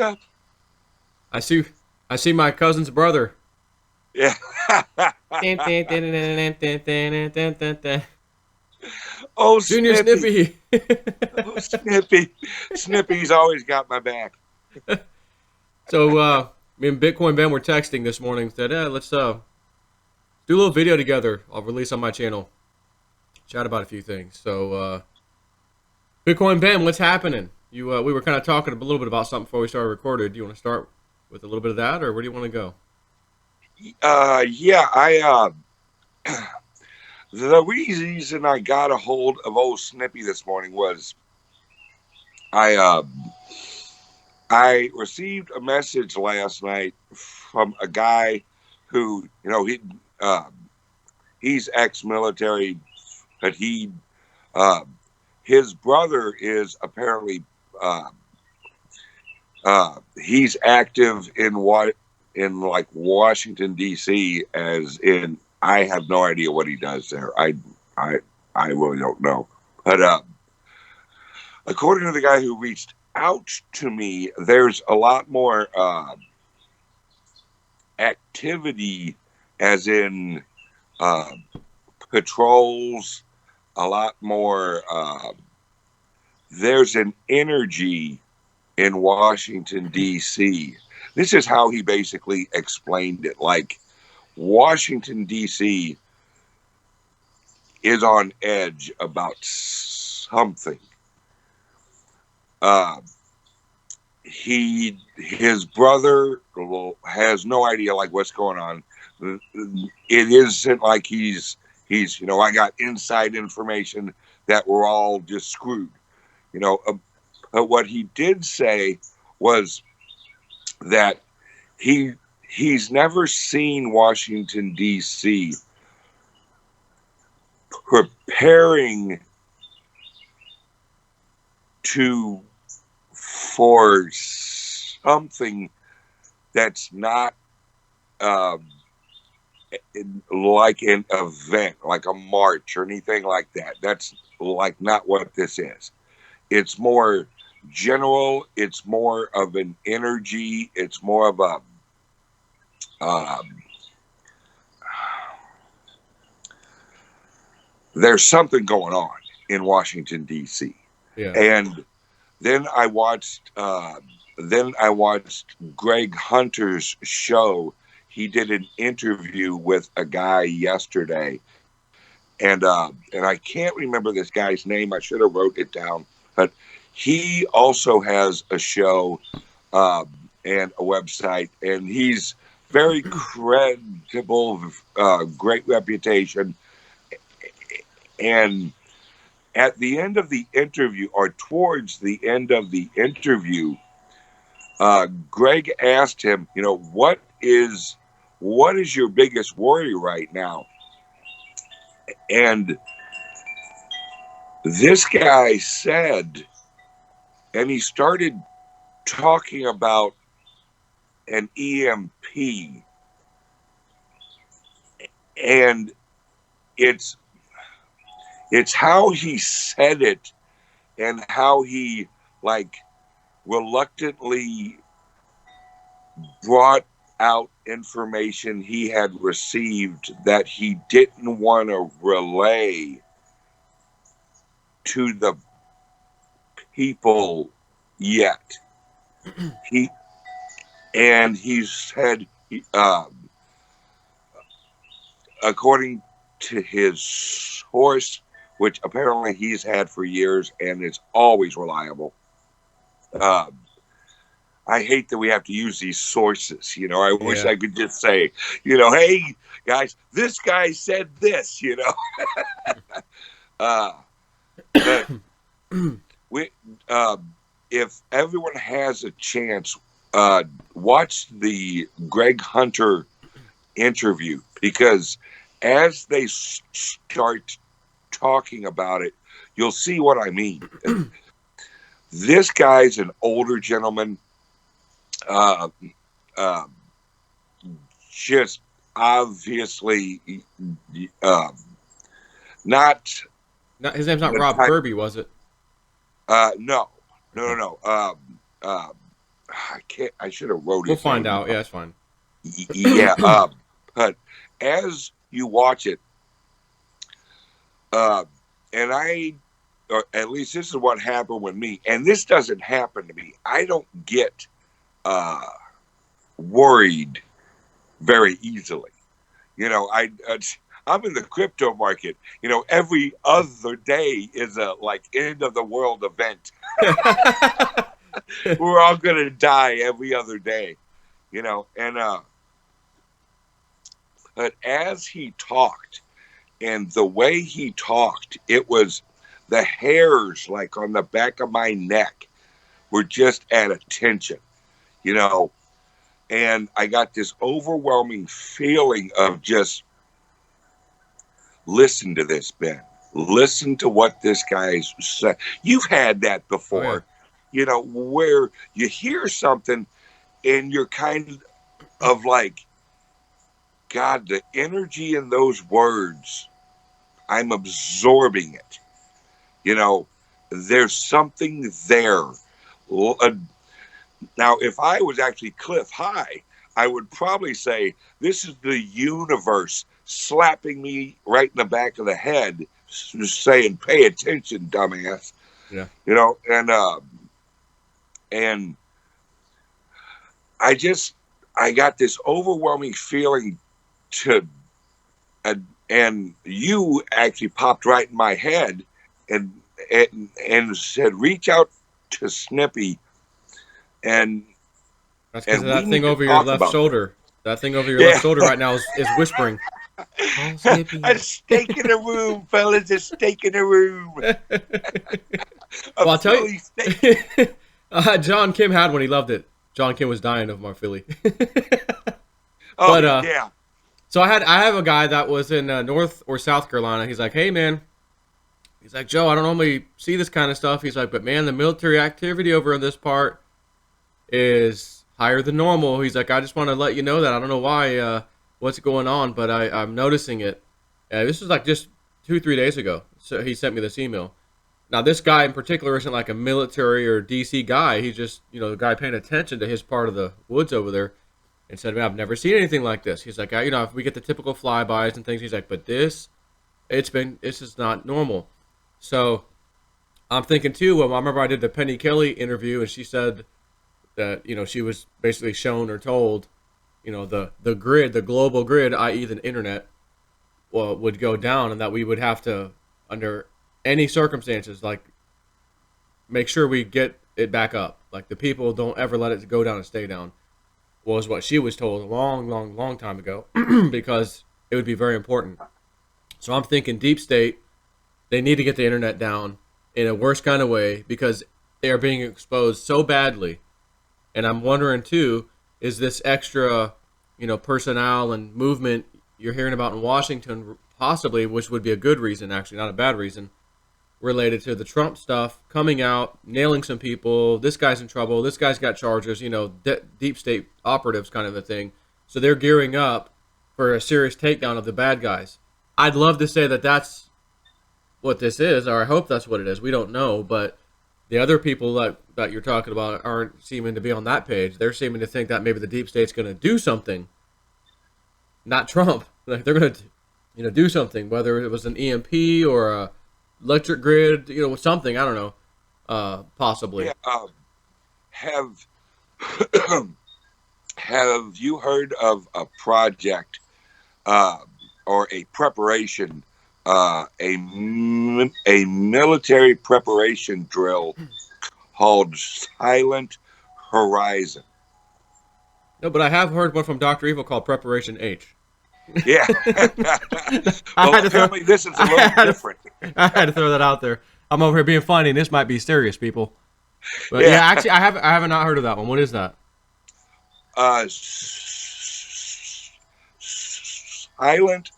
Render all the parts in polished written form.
up. I see. I see my cousin's brother. Yeah. Oh, Junior Snippy. Snippy. Oh, Snippy. Snippy's always got my back. So me and Bitcoin Ben were texting this morning. Said, let's do a little video together. I'll release on my channel. Chat about a few things. So Bitcoin Ben, what's happening? We were kind of talking a little bit about something before we started recording. Do you want to start with a little bit of that, or where do you want to go? Yeah, the reason I got a hold of old Snippy this morning was I, uh, I received a message last night from a guy who, he's ex-military, but uh, his brother is apparently, uh, he's active in like Washington D.C. as in I have no idea what he does there. I I really don't know. But according to the guy who reached out to me, there's a lot more activity, as in uh, patrols. A lot more. There's an energy in Washington D.C. This is how he basically explained it. Like Washington D.C. is on edge about something. Uh, his brother has no idea like what's going on. It isn't like he's I got inside information that we're all just screwed. You know, but what he did say was that he he's never seen Washington D.C. preparing to for something that's not um, like an event, like a march or anything like that. That's like not what this is. It's more general. It's more of an energy. It's more of a um, there's something going on in Washington D.C. Yeah. And then I watched Greg Hunter's show. He did an interview with a guy yesterday, and I can't remember this guy's name. I should have wrote it down, but he also has a show and a website, and he's very credible, great reputation. And at the end of the interview, or towards the end of the interview, Greg asked him, what is your biggest worry right now? And this guy said, and he started talking about an EMP, and it's it's how he said it and how he like reluctantly brought out information he had received that he didn't want to relay to the people yet. He he said, according to his source, which apparently he's had for years and is always reliable. Uh, I hate that we have to use these sources. I wish Yeah. I could just say, hey guys, this guy said this. Uh, but we, uh, if everyone has a chance, watch the Greg Hunter interview, because as they start talking about it, you'll see what I mean. This guy's an older gentleman, uh, uh, just obviously uh, not Not, his name's not the Rob type. Kirby, was it? No, no, Okay. no, no. I can't. I should have wrote We'll his find name. out. Yeah, it's fine. Yeah. But as you watch it, uh, and I, or at least this is what happened with me, and this doesn't happen to me. I don't get uh, worried very easily. You know, I'm in the crypto market. You know, every other day is a like end of the world event. We're all gonna die every other day. You know, and but as he talked and the way he talked, it was the hairs like on the back of my neck were just at attention. You know, and I got this overwhelming feeling of just listen to this, Ben. Listen to what this guy's saying. You've had that Oh yeah. before, you know, where you hear something and you're kind of like, God, the energy in those words, I'm absorbing it. You know, there's something there. Now, if I was actually Cliff High, I would probably say this is the universe slapping me right in the back of the head, saying, "Pay attention, dumbass." Yeah. You know, and I just I got this overwhelming feeling to, uh, and you actually popped right in my head, and and said, "Reach out to Snippy, and That's because of and we that thing need to over your talk left about this." shoulder. That thing over your left Yeah. shoulder right now is whispering. Call A Snippy. steak in the room, fellas. A steak in the room. Well, A I'll tell you. Philly steak. John Kim had one. He loved it. John Kim was dying of my Philly. Oh but yeah. so I have a guy that was in North or South Carolina. He's like, hey man. He's like, Joe, I don't normally see this kind of stuff. He's like, but man, the military activity over in this part is higher than normal. He's like, I just want to let you know that. I don't know why, what's going on, but I'm noticing it. This was like just 2-3 days ago. So he sent me this email. Now, this guy in particular isn't like a military or DC guy. He's just, the guy paying attention to his part of the woods over there and said, man, I've never seen anything like this. He's like, if we get the typical flybys and things, he's like, but this is not normal. So I'm thinking too, well, I remember I did the Penny Kelly interview and she said that, she was basically shown or told, the grid, the global grid, i.e. the internet, would go down and that we would have to, under any circumstances, like make sure we get it back up. Like the people don't ever let it go down and stay down, was what she was told a long, long, long time ago because it would be very important. So I'm thinking deep state, they need to get the internet down in a worse kind of way because they are being exposed so badly. And I'm wondering too, is this extra, personnel and movement you're hearing about in Washington possibly, which would be a good reason, actually, not a bad reason, related to the Trump stuff coming out, nailing some people. This guy's in trouble. This guy's got charges, deep state operatives kind of a thing. So they're gearing up for a serious takedown of the bad guys. I'd love to say that that's what this is, or I hope that's what it is. We don't know, but the other people that you're talking about aren't seeming to be on that page. They're seeming to think that maybe the deep state's going to do something, not Trump. Like they're going to, do something, whether it was an EMP or a electric grid, something. I don't know, possibly. Yeah. Have Have you heard of a project uh, or a preparation, a military preparation drill called Silent Horizon? No, but I have heard one from Dr. Evil called Preparation H. Yeah. I Well, had to throw, apparently this is a little different. I had to throw that out there. I'm over here being funny, and this might be serious, people. But yeah, Yeah. actually, I have not heard of that one. What is that? Silent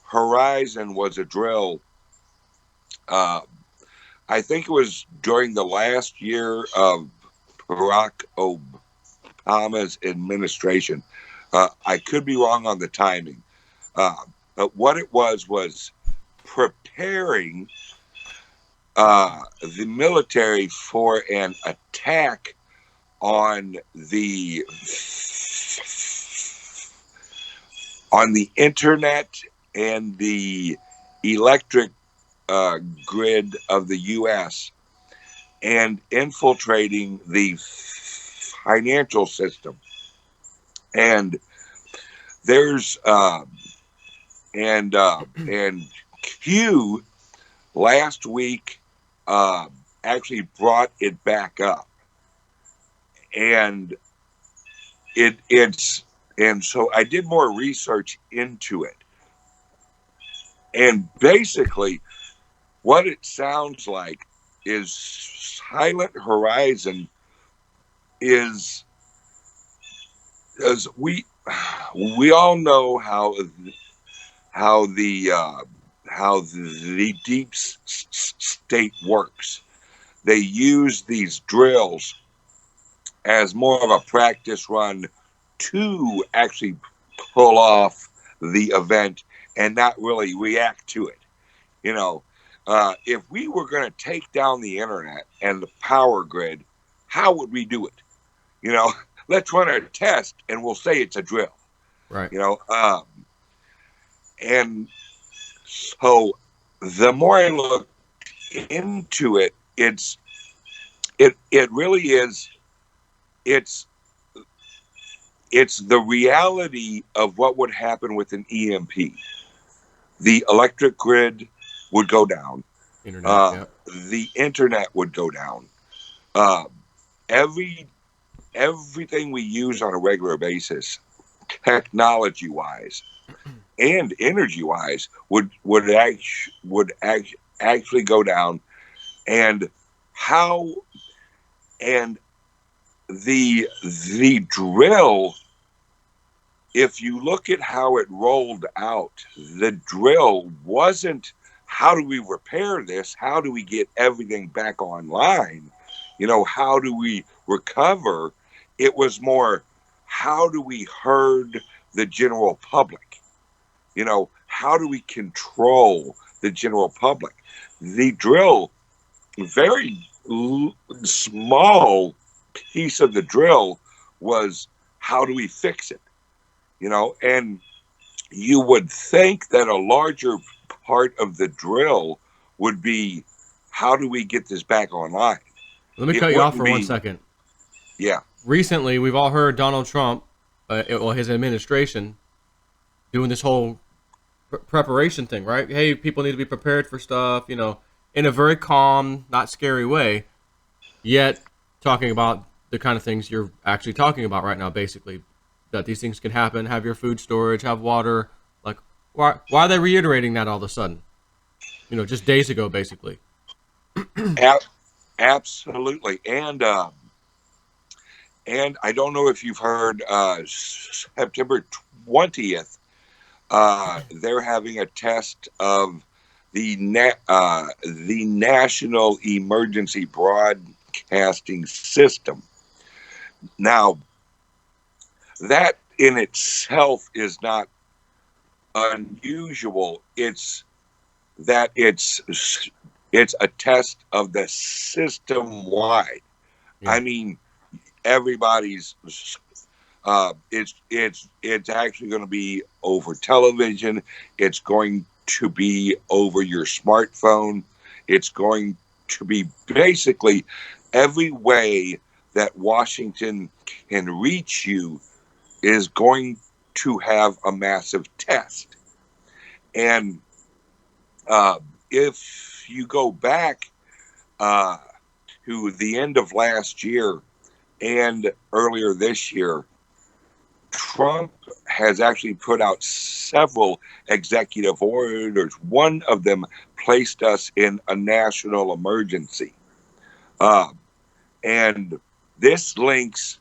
Horizon was a drill. Uh, I think it was during the last year of Barack Obama's administration. I could be wrong on the timing. But what it was preparing the military for an attack on the internet and the electric uh, grid of the U.S. and infiltrating the financial system. And there's and Q last week uh, actually brought it back up, and it's and so I did more research into it, and basically what it sounds like is Silent Horizon is as we all know how the uh, how the deep state works. They use these drills as more of a practice run to actually pull off the event and not really react to it. You know, if we were going to take down the internet and the power grid, how would we do it? You know, let's run a test and we'll say it's a drill. Right. You know, and so the more I look into it, it really is it's it's the reality of what would happen with an EMP. The electric grid would go down. Internet. Uh, Yeah. the internet would go down. Uh, every everything we use on a regular basis, technology wise and energy wise, actually go down. And how and the drill, if you look at how it rolled out, the drill wasn't how do we repair this? How do we get everything back online? You know, how do we recover? It was more how do we herd the general public? You know, how do we control the general public? The drill, very small piece of the drill was how do we fix it? You know, and you would think that a larger part of the drill would be how do we get this back online? Let me It cut you off wouldn't for one be, second. yeah, Recently, we've all heard Donald Trump, well, his administration, doing this whole preparation thing, right? Hey, people need to be prepared for stuff, in a very calm, not scary way. Yet, talking about the kind of things you're actually talking about right now, basically, that these things can happen. Have your food storage, have water. Like, why are they reiterating that all of a sudden? Just days ago, basically. a- absolutely. And I don't know if you've heard September 20th, they're having a test of the National Emergency Broadcasting System. Now, that in itself is not unusual. It's that it's a test of the system wide. Yeah. I mean, everybody's it's actually going to be over television. It's going to be over your smartphone. It's going to be basically every way that Washington can reach you is going to have a massive test. And uh, if you go back uh, to the end of last year and earlier this year, Trump has actually put out several executive orders. One of them placed us in a national emergency. Uh, and this links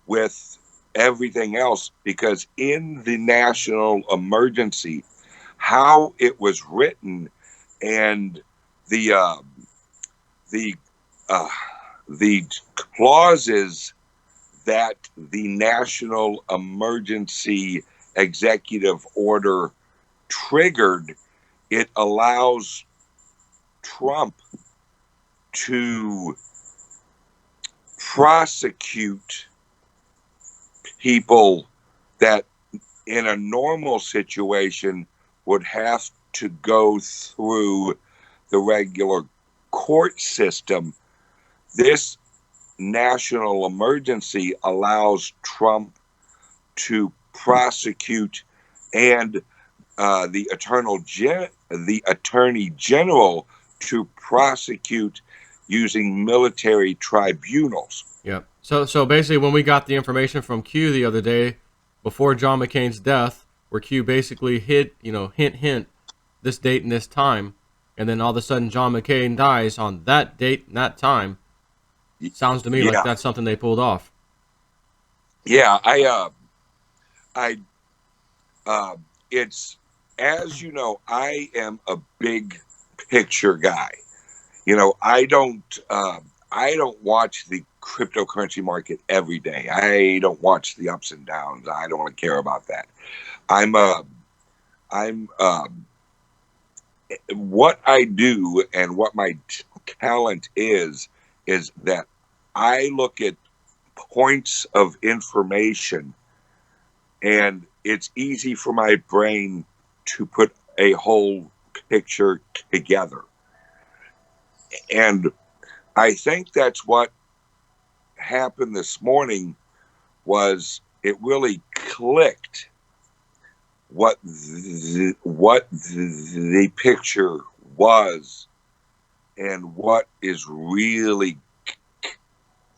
with everything else because in the national emergency, how it was written and the uh, the uh, the clauses that the national emergency executive order triggered, it allows Trump to prosecute people that in a normal situation would have to go through the regular court system. This national emergency allows Trump to prosecute, and the attorney general to prosecute using military tribunals. Yep. So basically, when we got the information from Q the other day, before John McCain's death, where Q basically hint, this date and this time, and then all of a sudden John McCain dies on that date and that time. Sounds to me like Yeah, that's something they pulled off. yeah. I, it's, as you know, I am a big picture guy. I don't watch the cryptocurrency market every day. I don't watch the ups and downs. I don't want to care about that. I'm what I do and what my talent is that I look at points of information, and it's easy for my brain to put a whole picture together. And I think that's what happened this morning. Was it really clicked what the picture was and what is really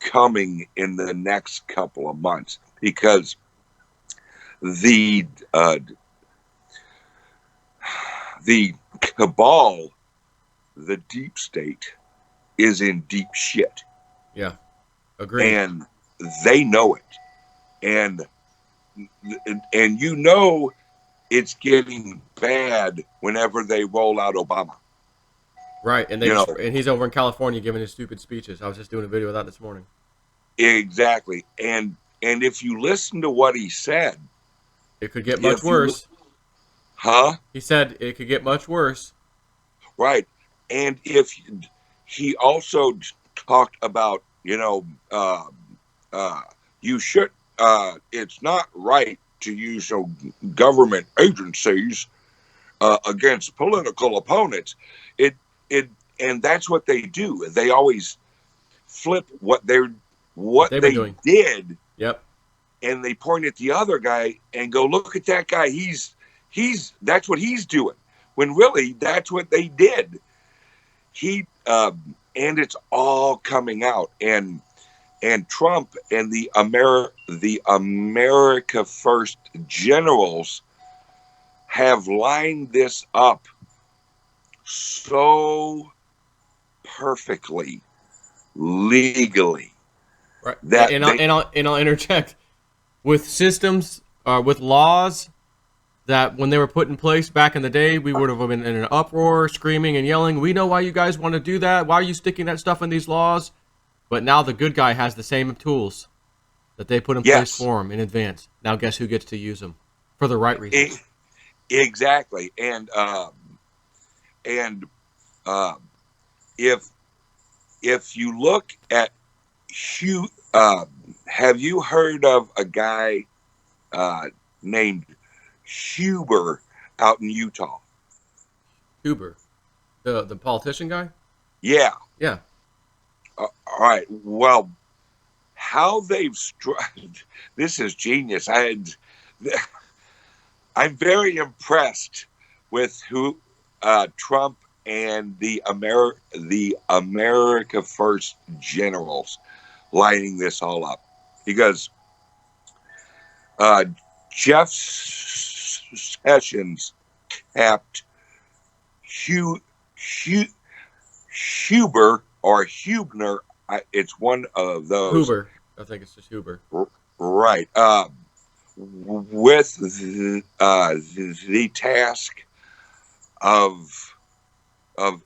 coming in the next couple of months, because the cabal, the deep state, is in deep shit. Yeah, agreed. And they know it. And it's getting bad whenever they roll out Obama. Right, and he's over in California giving his stupid speeches. I was just doing a video of that this morning. Exactly. And if you listen to what he said, it could get much worse. He said it could get much worse. Right. And if he also talked about, you should, it's not right to use government agencies against political opponents. And that's what they do. They always flip what they doing. did. Yep. And they point at the other guy and go, look at that guy. That's what he's doing. When really that's what they did. And it's all coming out. And Trump and the America First generals have lined this up so perfectly, legally. Right. And I'll interject with systems, with laws that when they were put in place back in the day, we would have been in an uproar, screaming and yelling. We know why you guys want to do that. Why are you sticking that stuff in these laws? But now the good guy has the same tools that they put in place for him in advance. Now guess who gets to use them for the right reasons? Exactly. And if you look at Hugh, have you heard of a guy named Huber out in Utah? Huber, the politician guy? Yeah. Yeah. All right. Well, how they've this is genius. I'm very impressed with who Trump and the America First generals lining this all up, because Jeff Sessions capped Huber or Hubner. It's one of those. Huber. I think it's just Huber. Right. With the task of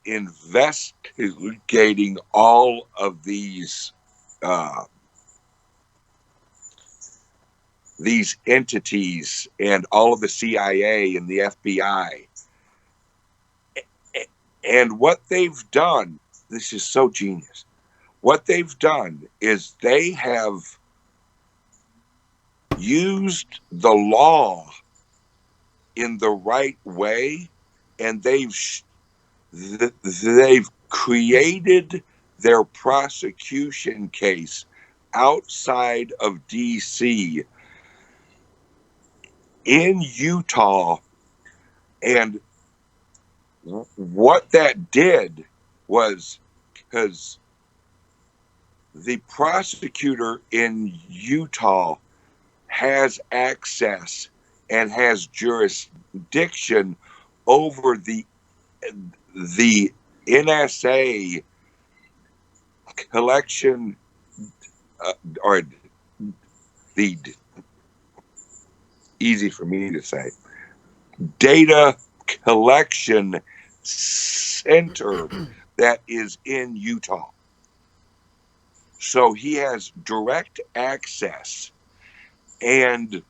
investigating all of these entities and all of the CIA and the FBI. And what they've done, this is so genius. what they've done is they have used the law in the right way, and they've created their prosecution case outside of DC in Utah. And what that did was, because the prosecutor in Utah has access and has jurisdiction over the NSA collection, or the, easy for me to say, data collection center that is in Utah. So he has direct access and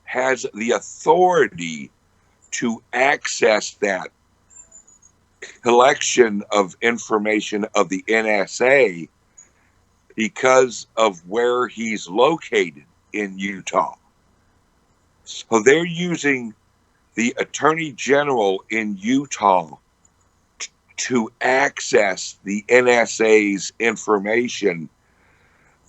has the authority to access that collection of information of the NSA because of where he's located in Utah. So they're using the Attorney General in Utah to access the NSA's information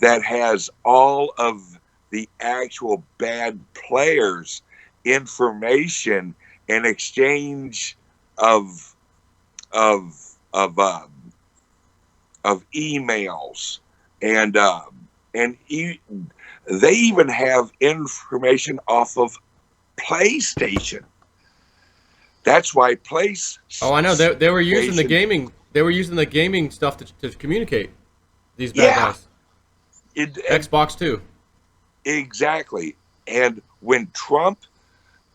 that has all of the actual bad players' information in exchange of of of of emails, and they even have information off of PlayStation. That's why Oh, I know. They were using the PlayStation. gaming. They were using the gaming stuff to communicate. These bad Yeah, guys. and Xbox too. exactly. And when Trump,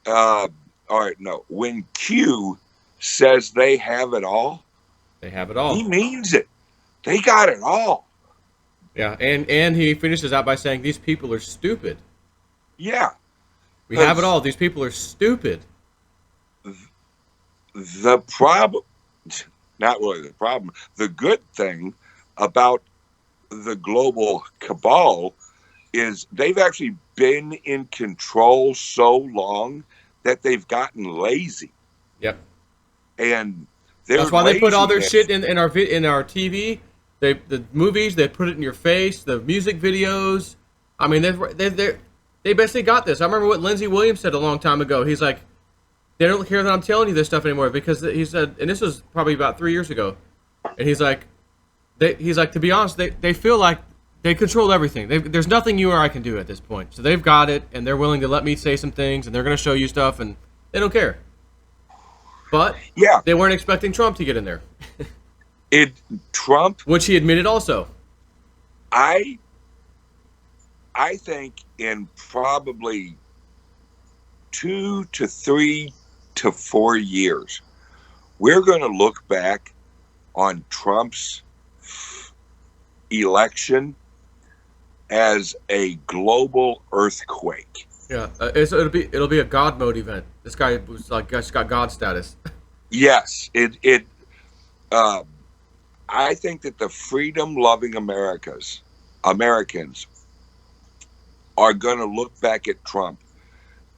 uh, all right, no, when Q says they have it all, They have it he all. means it. They got it all. Yeah, and he finishes out by saying these people are stupid. Yeah, We have it because all. These people are stupid. the problem, not really the problem, the good thing about the global cabal is they've actually been in control so long that they've gotten lazy. Yep. And their That's why they put all their laziness, shit in our TV. The movies they put it in your face. The music videos. I mean they basically got this. I remember what Lindsey Williams said a long time ago. He's like, they don't care that I'm telling you this stuff anymore because he said, and this was probably about 3 years ago, and he's like, to be honest, they feel like they control everything. There's nothing you or I can do at this point. So they've got it, and they're willing to let me say some things, and they're going to show you stuff, and they don't care. But yeah, they weren't expecting Trump to get in there, it Trump, which he admitted also. I I think in probably 2 to 3 to 4 years, we're going to look back on Trump's election as a global earthquake. Yeah, it'll be a God mode event. This guy was like just got God status. Yes, uh, I think that the freedom-loving Americans are going to look back at Trump,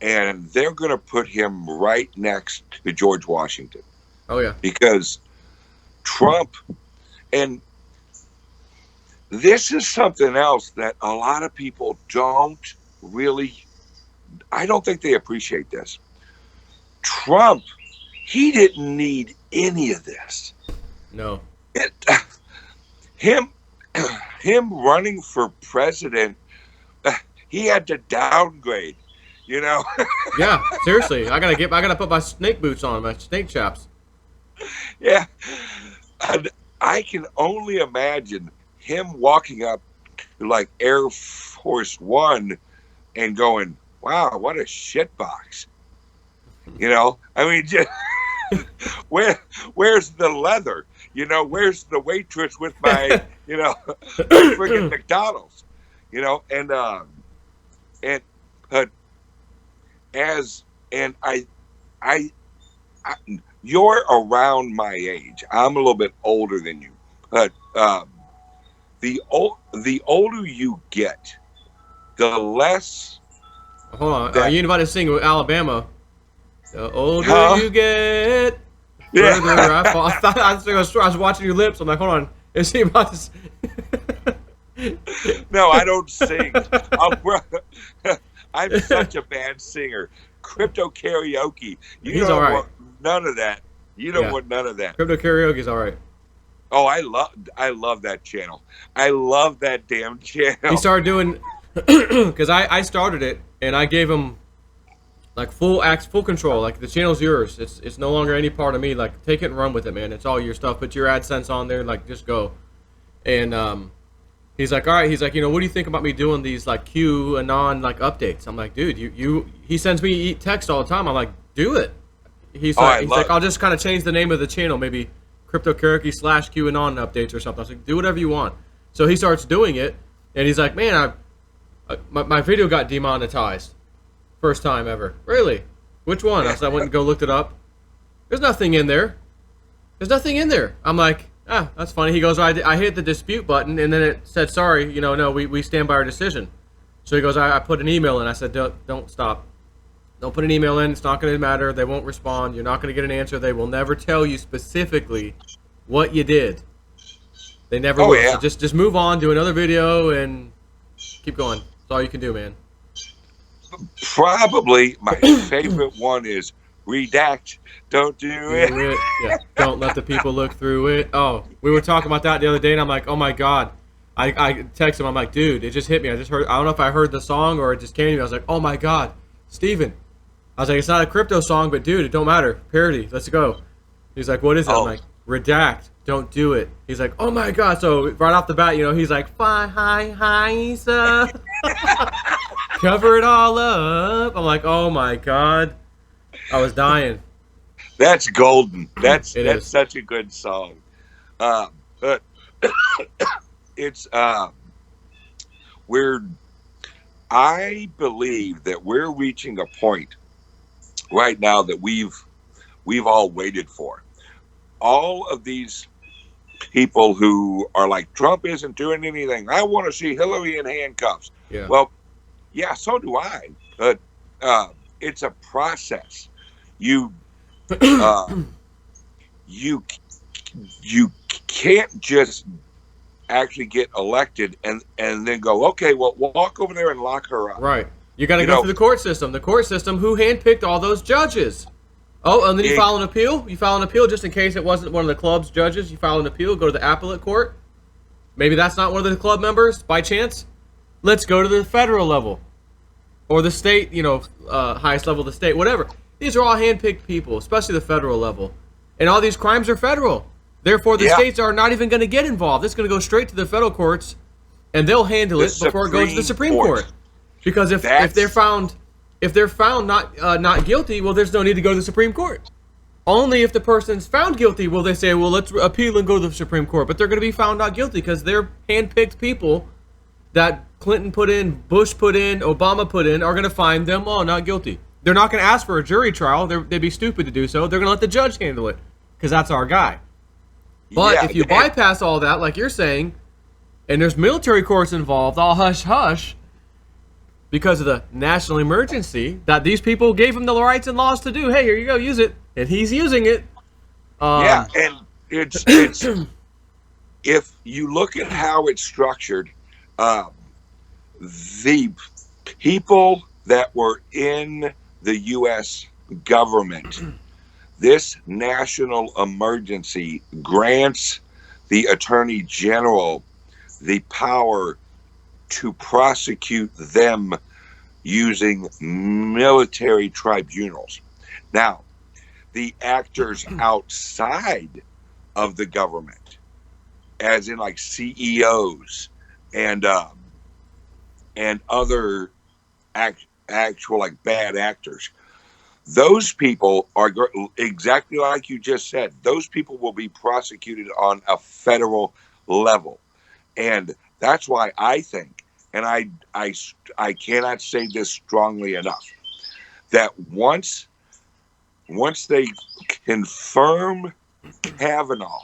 and they're going to put him right next to George Washington, Oh yeah, because Trump, and this is something else that a lot of people don't really, I don't think they appreciate this. Trump, he didn't need any of this. no, It, him him running for president, he had to downgrade, you know. yeah. Seriously, I gotta put my snake boots on, my snake chaps. Yeah, and I can only imagine him walking up to like Air Force One and going, "Wow, what a shitbox!" You know, I mean, just, where's the leather? You know, where's the waitress with my, my friggin' McDonald's? You know, and but as and I, I you're around my age. I'm a little bit older than you, but the older you get, the less Hold on. that, You invited to sing with Alabama. The older huh? you get, further I Yeah. fall. I was watching your lips. I'm like, hold on. Is he about to? No, I don't sing. I'm such a bad singer. Crypto karaoke. You He's all don't right. want none of that. You don't Yeah. want none of that. Crypto karaoke's all right. Oh, I love that channel. I love that damn He channel. started doing because I started it and I gave him like full control. Like the channel's yours. It's no longer any part of me. Like take it and run with it, man. It's all your stuff. Put your AdSense on there. Like just go. And he's like, all right. He's like, what do you think about me doing these like QAnon like updates? I'm like, dude, He sends me text all the time. I'm like, do it. Oh, I He's love like, I'll just kind of change the name of the channel, maybe Crypto Karaoke / QAnon updates or something. I was like, do whatever you want. So he starts doing it, and he's like, man, my video got demonetized, first time ever. Really? Which one? I went and go looked it up. There's nothing in there. There's nothing in there. I'm like, that's funny. He goes, I hit the dispute button, and then it said, sorry, no, we stand by our decision. So he goes, I put an email in. I said, don't stop. Don't put an email in. It's not going to matter. They won't respond. You're not going to get an answer. They will never tell you specifically what you did. They never Oh will. So yeah. just move on, do another video, and keep going. That's all you can do, man. Probably my favorite one is redact. Don't do it. Do it. Yeah. Don't let the people look through it. Oh, we were talking about that the other day, and I'm like, oh my god. I text him. I'm like, dude, it just hit me. I just heard. I don't know if I heard the song or it just came to me. I was like, oh my god, Steven. I was like, it's not a crypto song, but dude, it don't matter. Parody. Let's go. He's like, what is it? I'm Oh, like, redact. Don't do it. He's like, oh my god. So right off the bat, he's like, hi, sir. Cover it all up. I'm like, oh my god. I was dying. that's golden. That's It that's is. such a good song. But it's we're I believe that we're reaching a point right now that we've all waited for. All of these people who are like, Trump isn't doing anything. I want to see Hillary in handcuffs. Yeah. Well, yeah, so do I. But it's a process. You uh, you you can't just actually get elected and then go, okay, well, walk over there and lock her up. Right. You got to You go know, through the court system. The court system, who handpicked all those judges? Oh, and then you it, file an appeal? You file an appeal just in case it wasn't one of the club's judges. You file an appeal, go to the appellate court. Maybe that's not one of the club members by chance. Let's go to the federal level. Or the state, highest level of the state, whatever. These are all handpicked people, especially the federal level. And all these crimes are federal. Therefore, the yeah, states are not even going to get involved. It's going to go straight to the federal courts, and they'll handle the it before it goes to the Supreme Supreme Court. Court. Because if they're That's found not guilty, well, there's no need to go to the Supreme Court. Only if the person's found guilty will they say, well, let's appeal and go to the Supreme Court. But they're going to be found not guilty because they're handpicked people that Clinton put in, Bush put in, Obama put in, are going to find them, not guilty. They're not going to ask for a jury trial. They'd be stupid to do so. They're going to let the judge handle it because that's our guy. But yeah, if you bypass all that, like you're saying, and there's military courts involved, all hush hush, because of the national emergency that these people gave him the rights and laws to do. Hey, here you go, use it, and he's using it. yeah, and it's if you look at how it's structured, um, the people that were in the U.S. government, this national emergency grants the Attorney General the power to prosecute them using military tribunals. Now, the actors outside of the government, as in like CEOs and other actual like bad actors, those people are exactly like you just said. Those people will be prosecuted on a federal level, and that's why I think, and I cannot say this strongly enough, that once they confirm Kavanaugh,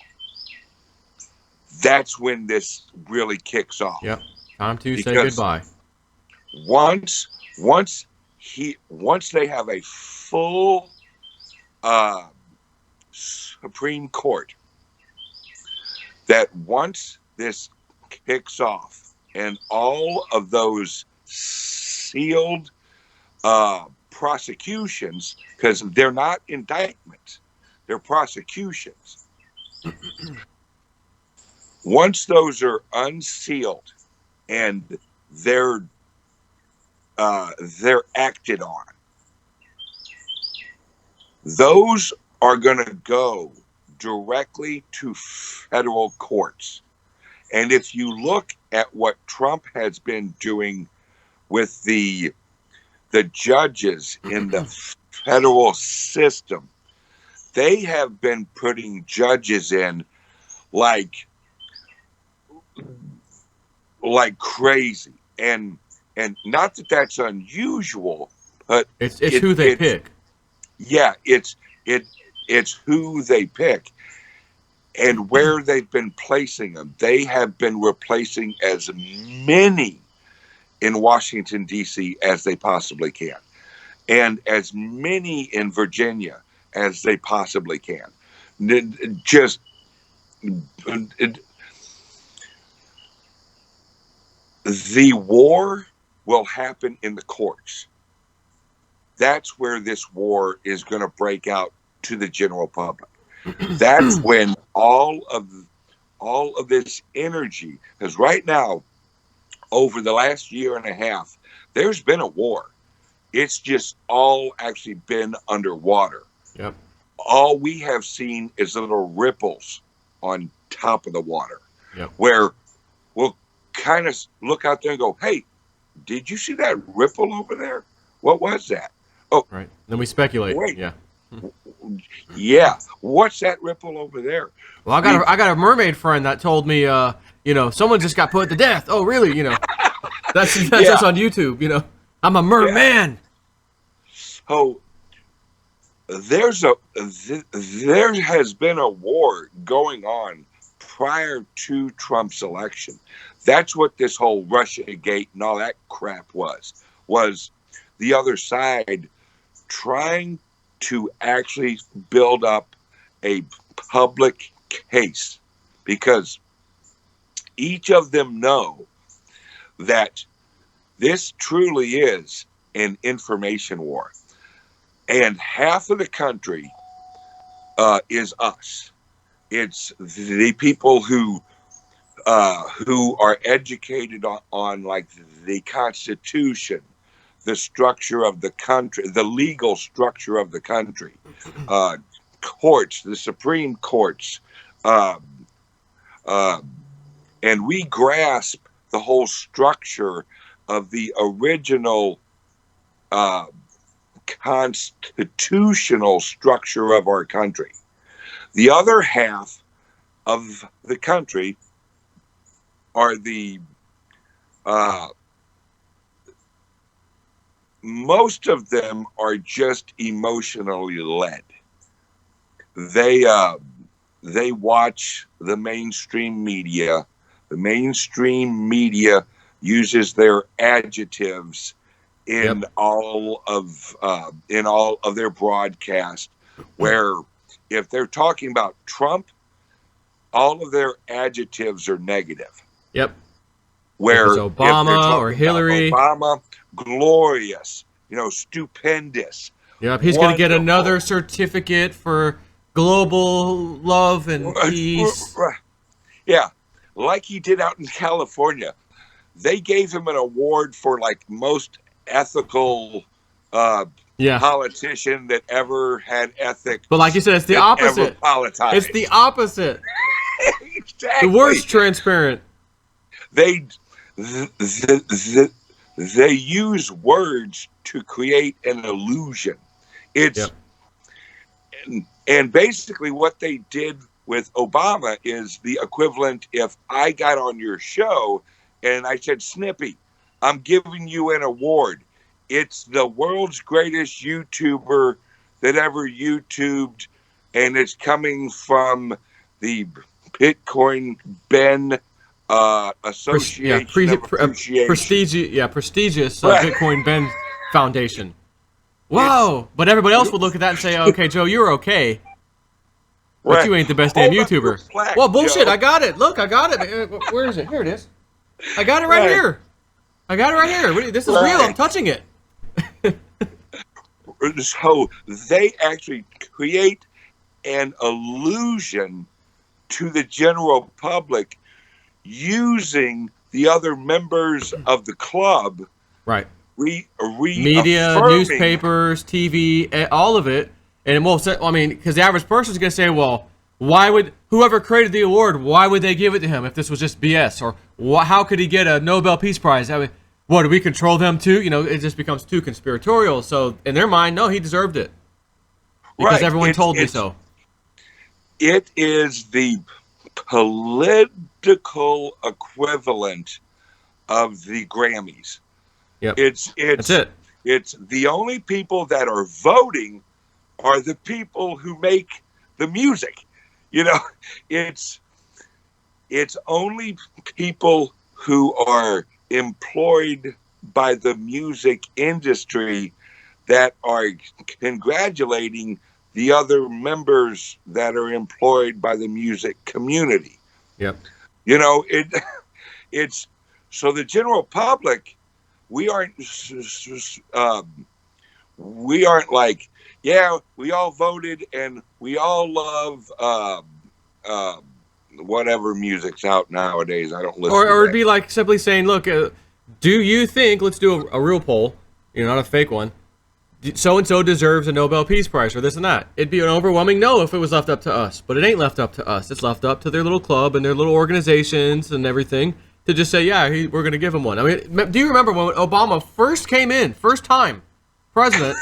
that's when this really kicks off. Yep. Time to say Because goodbye. once once they have a full uh, Supreme Court, that once this kicks off and all of those sealed prosecutions, because they're not indictments, they're prosecutions. Once those are unsealed and they're acted on, those are going to go directly to federal courts. And if you look at what Trump has been doing with the judges in the federal system, they have been putting judges in like crazy. And not that that's unusual, but It's who they pick. Yeah, it's who they pick and where they've been placing them. They have been replacing as many in Washington, D.C. as they possibly can, and as many in Virginia as they possibly can. Just the war will happen in the courts. That's where this war is going to break out to the general public. That's when all of this energy, because right now, over the last year and a half, there's been a war. It's just all actually been underwater. Yep. All we have seen is little ripples on top of the water. Yep. Where we'll kind of look out there and go, hey, did you see that ripple over there? What was that? Oh, right. Then we speculate. Wait. Yeah. Yeah. What's that ripple over there? Well, I got a mermaid friend that told me, someone just got put to death. Oh, really? That's just on YouTube. I'm a merman. So there has been a war going on prior to Trump's election. That's what this whole Russiagate and all that crap was the other side trying to actually build up a public case, because each of them know that this truly is an information war, and half of the country is us. It's the people who are educated on like the Constitution, the structure of the country, the legal structure of the country, courts, the Supreme Courts, and we grasp the whole structure of the original constitutional structure of our country. The other half of the country are the most of them are just emotionally led. They watch the mainstream media. The mainstream media uses their adjectives in all of their broadcast. Where if they're talking about Trump, all of their adjectives are negative. Yep. Where if Obama or Hillary, Obama, glorious, stupendous. Yep, he's going to get another certificate for global love and peace. Yeah, like he did out in California. They gave him an award for like most ethical politician that ever had ethics. But like you said, it's the opposite. It's the opposite. Exactly. The worst transparent. They use words to create an illusion. And basically what they did with Obama is the equivalent if I got on your show and I said, Snippy, I'm giving you an award. It's the world's greatest YouTuber that ever YouTubed, and it's coming from the Bitcoin Ben Association of Appreciation. Prestigious Right. Bitcoin Ben Foundation. It's Whoa! But everybody else would look at that and say, "Okay, Joe, you're okay, but right. you ain't the best damn Hold up your YouTuber." plaque, Well, bullshit! Joe. I got it. Look, I got it. Where is it? Here it is. I got it right Right. here. I got it right here. This is real. I'm Right. touching it. So they actually create an illusion to the general public using the other members of the club, Right. Media, reaffirming. newspapers, TV, all of it. And well, I mean, because the average person's gonna say, "Well, why would whoever created the award? Why would they give it to him if this was just BS? Or how could he get a Nobel Peace Prize? I mean, what, do we control them too? You know, it just becomes too conspiratorial. So in their mind, no, he deserved it because Right. everyone told me so. It is the political equivalent of the Grammys. Yep. That's it. It's the only people that are voting are the people who make the music. You know, it's only people who are employed by the music industry that are congratulating the other members that are employed by the music community. Yep. You know, it's so the general public, we aren't like, yeah, we all voted and we all love whatever music's out nowadays. I don't listen. Or it'd be like simply saying, "Look, do you think? Let's do a real poll, not a fake one. So and so deserves a Nobel Peace Prize or this and that." It'd be an overwhelming no if it was left up to us, but it ain't left up to us. It's left up to their little club and their little organizations and everything to just say, "Yeah, we're going to give him one." I mean, do you remember when Obama first came in, first time president,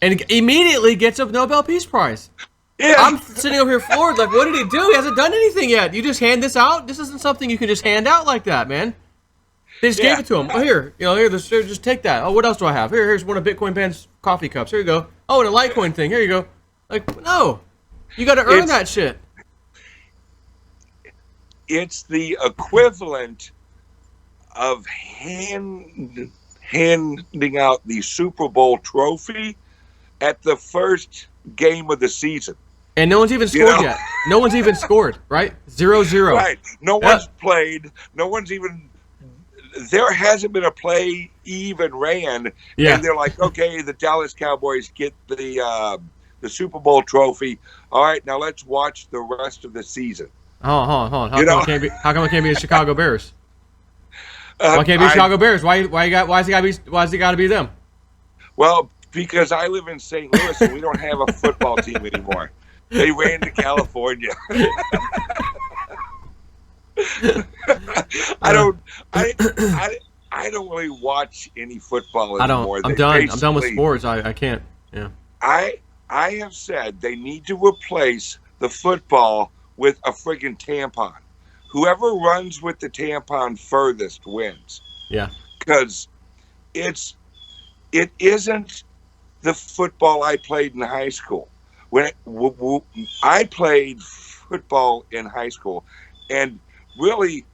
and immediately gets a Nobel Peace Prize? Yeah. I'm sitting over here floored, like, what did he do? He hasn't done anything yet. You just hand this out? This isn't something you can just hand out like that, man. They just gave it to him. Oh, here, just take that. Oh, what else do I have? Here's one of Bitcoin Ben's coffee cups. Here you go. Oh, and a Litecoin thing. Here you go. Like, no. You got to earn that shit. It's the equivalent of handing out the Super Bowl trophy at the first game of the season. And no one's even scored yet. No one's even scored, right? 0-0. Right. No one's played. No one's even. There hasn't been a play even ran. Yeah. And they're like, okay, the Dallas Cowboys get the Super Bowl trophy. All right, now let's watch the rest of the season. Hold on. How come it can't be the Chicago Bears? Why can't it be Chicago Bears? Why is it got to be them? Well, because I live in St. Louis and we don't have a football team anymore. They ran to California. I don't really watch any football anymore. I'm done. I'm done with sports. I can't. Yeah. I have said they need to replace the football with a friggin' tampon. Whoever runs with the tampon furthest wins. Yeah. Because it isn't the football I played in high school. When I played football in high school, and really,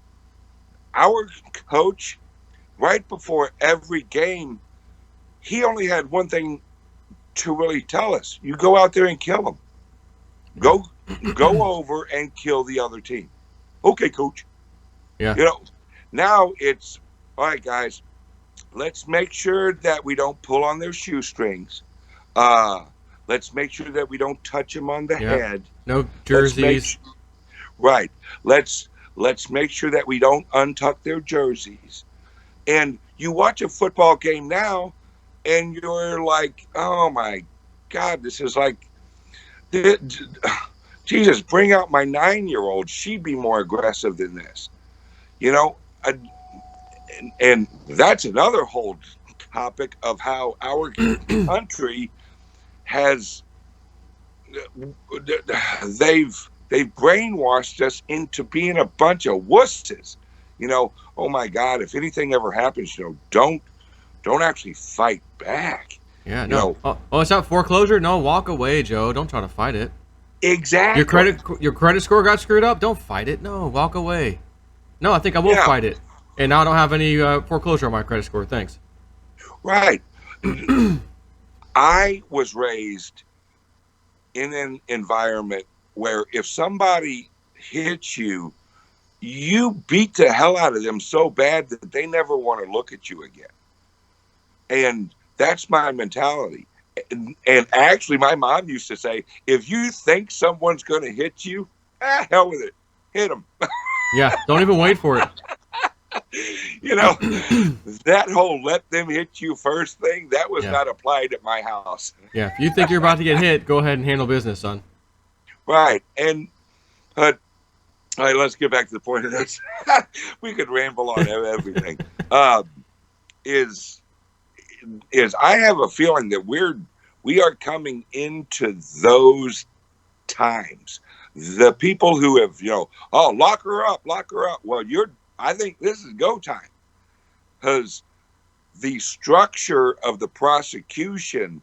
our coach, right before every game, he only had one thing to really tell us: you go out there and kill them. Go over and kill the other team. Okay, coach. Yeah. Now it's all right, guys. Let's make sure that we don't pull on their shoestrings. Let's make sure that we don't touch them on the head. No jerseys. Right. Let's make sure that we don't untuck their jerseys. And you watch a football game now, and you're like, oh my God, this is like, Jesus, bring out my 9-year-old. She'd be more aggressive than this. And that's another whole topic of how our country has, they've brainwashed us into being a bunch of wusses. Oh my God, if anything ever happens, don't actually fight back. Yeah, no. Oh, it's not foreclosure? No, walk away, Joe. Don't try to fight it. Exactly. Your credit score got screwed up. Don't fight it. No, walk away. No, I think I will Yeah, fight it. And now I don't have any foreclosure on my credit score. Thanks. right. I was raised in an environment where if somebody hits you, you beat the hell out of them so bad that they never want to look at you again. And that's my mentality. And actually, my mom used to say, if you think someone's going to hit you, hell with it. Hit them. Yeah, don't even wait for it. You know, that whole let them hit you first thing, that was Yeah. not applied at my house. Yeah, if you think you're about to get hit, go ahead and handle business, son. Right. And all right, let's get back to the point of this. We could ramble on everything. Uh, is is I have a feeling that we are coming into those times. The people who have, oh, lock her up, lock her up. Well, I think this is go time because the structure of the prosecution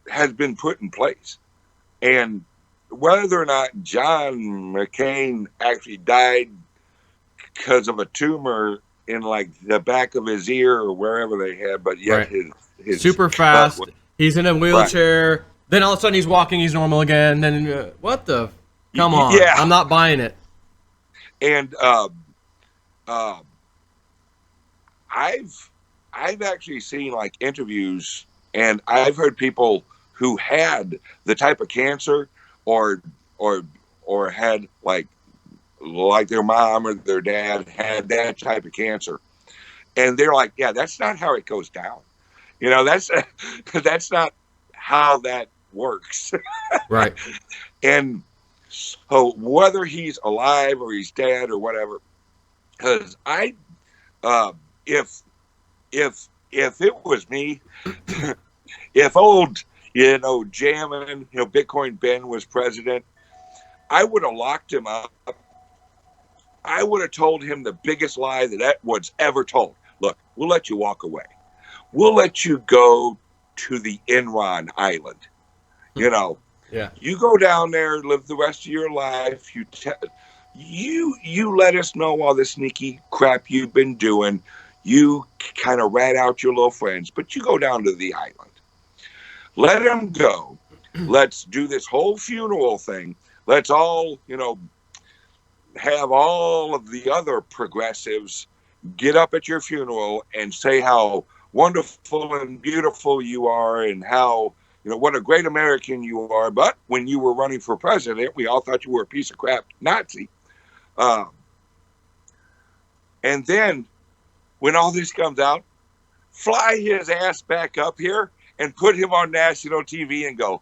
has been put in place. And whether or not John McCain actually died because of a tumor in like the back of his ear or wherever they had, but yet Right. his Super butt fast. was He's in a right. wheelchair. Then all of a sudden he's walking. He's normal again. Then what the? Come on. Yeah. I'm not buying it. And uh, I've actually seen like interviews, and I've heard people who had the type of cancer or or or had like their mom or their dad had that type of cancer, and they're like, yeah, that's not how it goes down. That's that's not how that works. Right. And so whether he's alive or he's dead or whatever, because uh, if if it was me, if old jamming Bitcoin Ben was president, I would have locked him up. I would have told him the biggest lie that was ever told. Look, we'll let you walk away. We'll let you go to the Enron Island. Yeah. You go down there, live the rest of your life. You let us know all the sneaky crap you've been doing. You kind of rat out your little friends, but you go down to the island. Let them go. Let's do this whole funeral thing. Let's all, have all of the other progressives get up at your funeral and say how wonderful and beautiful you are and how, what a great American you are. But when you were running for president, we all thought you were a piece of crap Nazi. Uh, and then when all this comes out, fly his ass back up here and put him on national TV and go,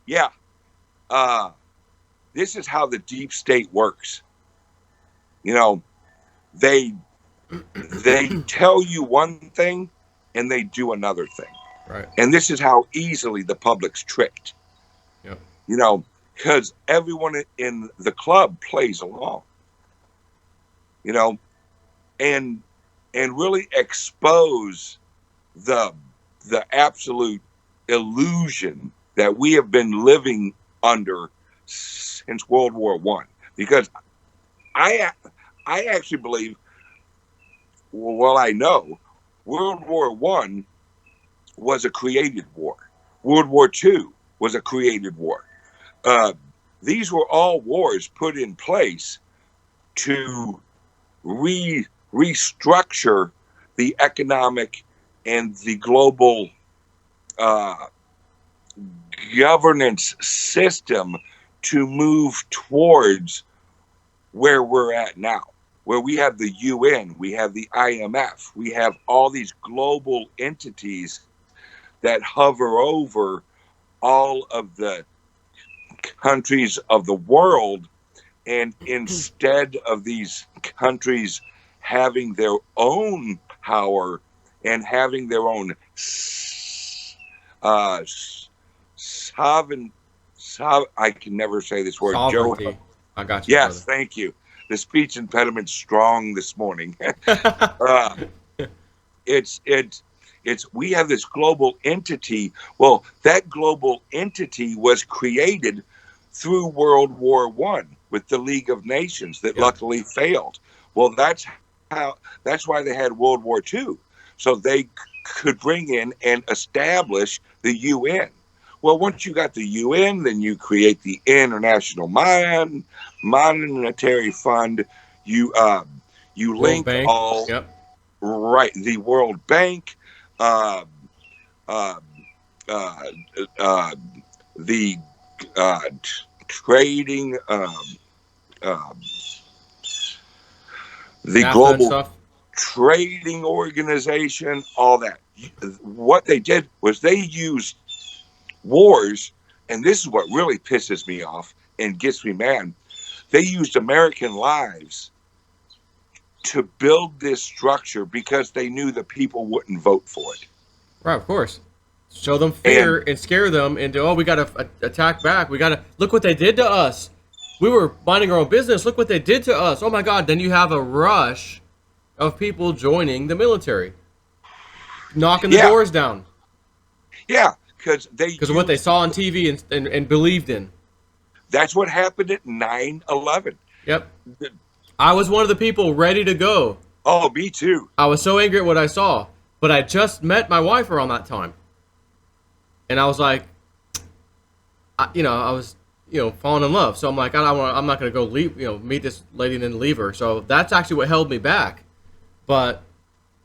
yeah, this is how the deep state works. They tell you one thing and they do another thing. Right. And this is how easily the public's tricked. Yep. Because everyone in the club plays along. And really expose the absolute illusion that we have been living under since World War One. Because I actually believe, well, I know World War One was a created war. World War Two was a created war. These were all wars put in place to restructure the economic and the global governance system to move towards where we're at now, where we have the UN, we have the IMF, we have all these global entities that hover over all of the countries of the world. And instead of these countries having their own power and having their own sovereign, I can never say this word. Sovereignty. Joe, I got you, yes, thank you. The speech impediment's strong this morning. brother. it's It's we have this global entity. Well, that global entity was created through World War One with the League of Nations that Yep. luckily failed. Well, that's why they had World War Two, so they could bring in and establish the UN. Well, once you got the UN, then you create the International Monetary Fund. You you World link Bank. all Yep. right, the World Bank, uh, uh, uh, uh, the trading, uh, the NAFTA and global stuff. trading organization, all that. What they did was they used wars, and this is what really pisses me off and gets me mad. They used American lives to build this structure because they knew the people wouldn't vote for it. Right, of course. Show them And fear and scare them into, oh, we got to attack back. We got to look what they did to us. We were minding our own business. Look what they did to us. Oh my God! Then you have a rush of people joining the military, knocking the yeah, doors down yeah, because they because of what they used saw on TV and believed in. that's what happened at 9/11. Yep. I was one of the people ready to go. Oh, me too. I was so angry at what I saw, but I just met my wife around that time, and I was like, I was, falling in love. So I'm like, I'm not gonna go leave, meet this lady and then leave her. So that's actually what held me back. But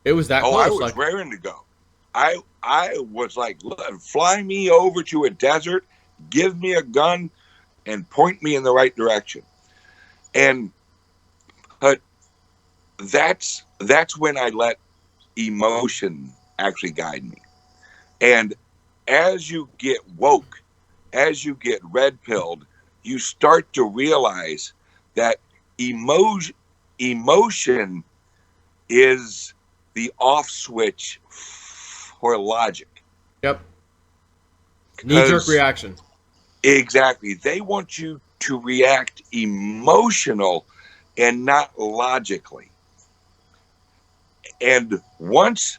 it was that Oh, close. I was Like, raring to go. I was like, fly me over to a desert, give me a gun, and point me in the right direction. And but that's when I let emotion actually guide me. And as you get woke, as you get red pilled, you start to realize that emotion is the off switch for logic. yep, knee jerk Because reaction. exactly, they want you to react emotional and not logically. And once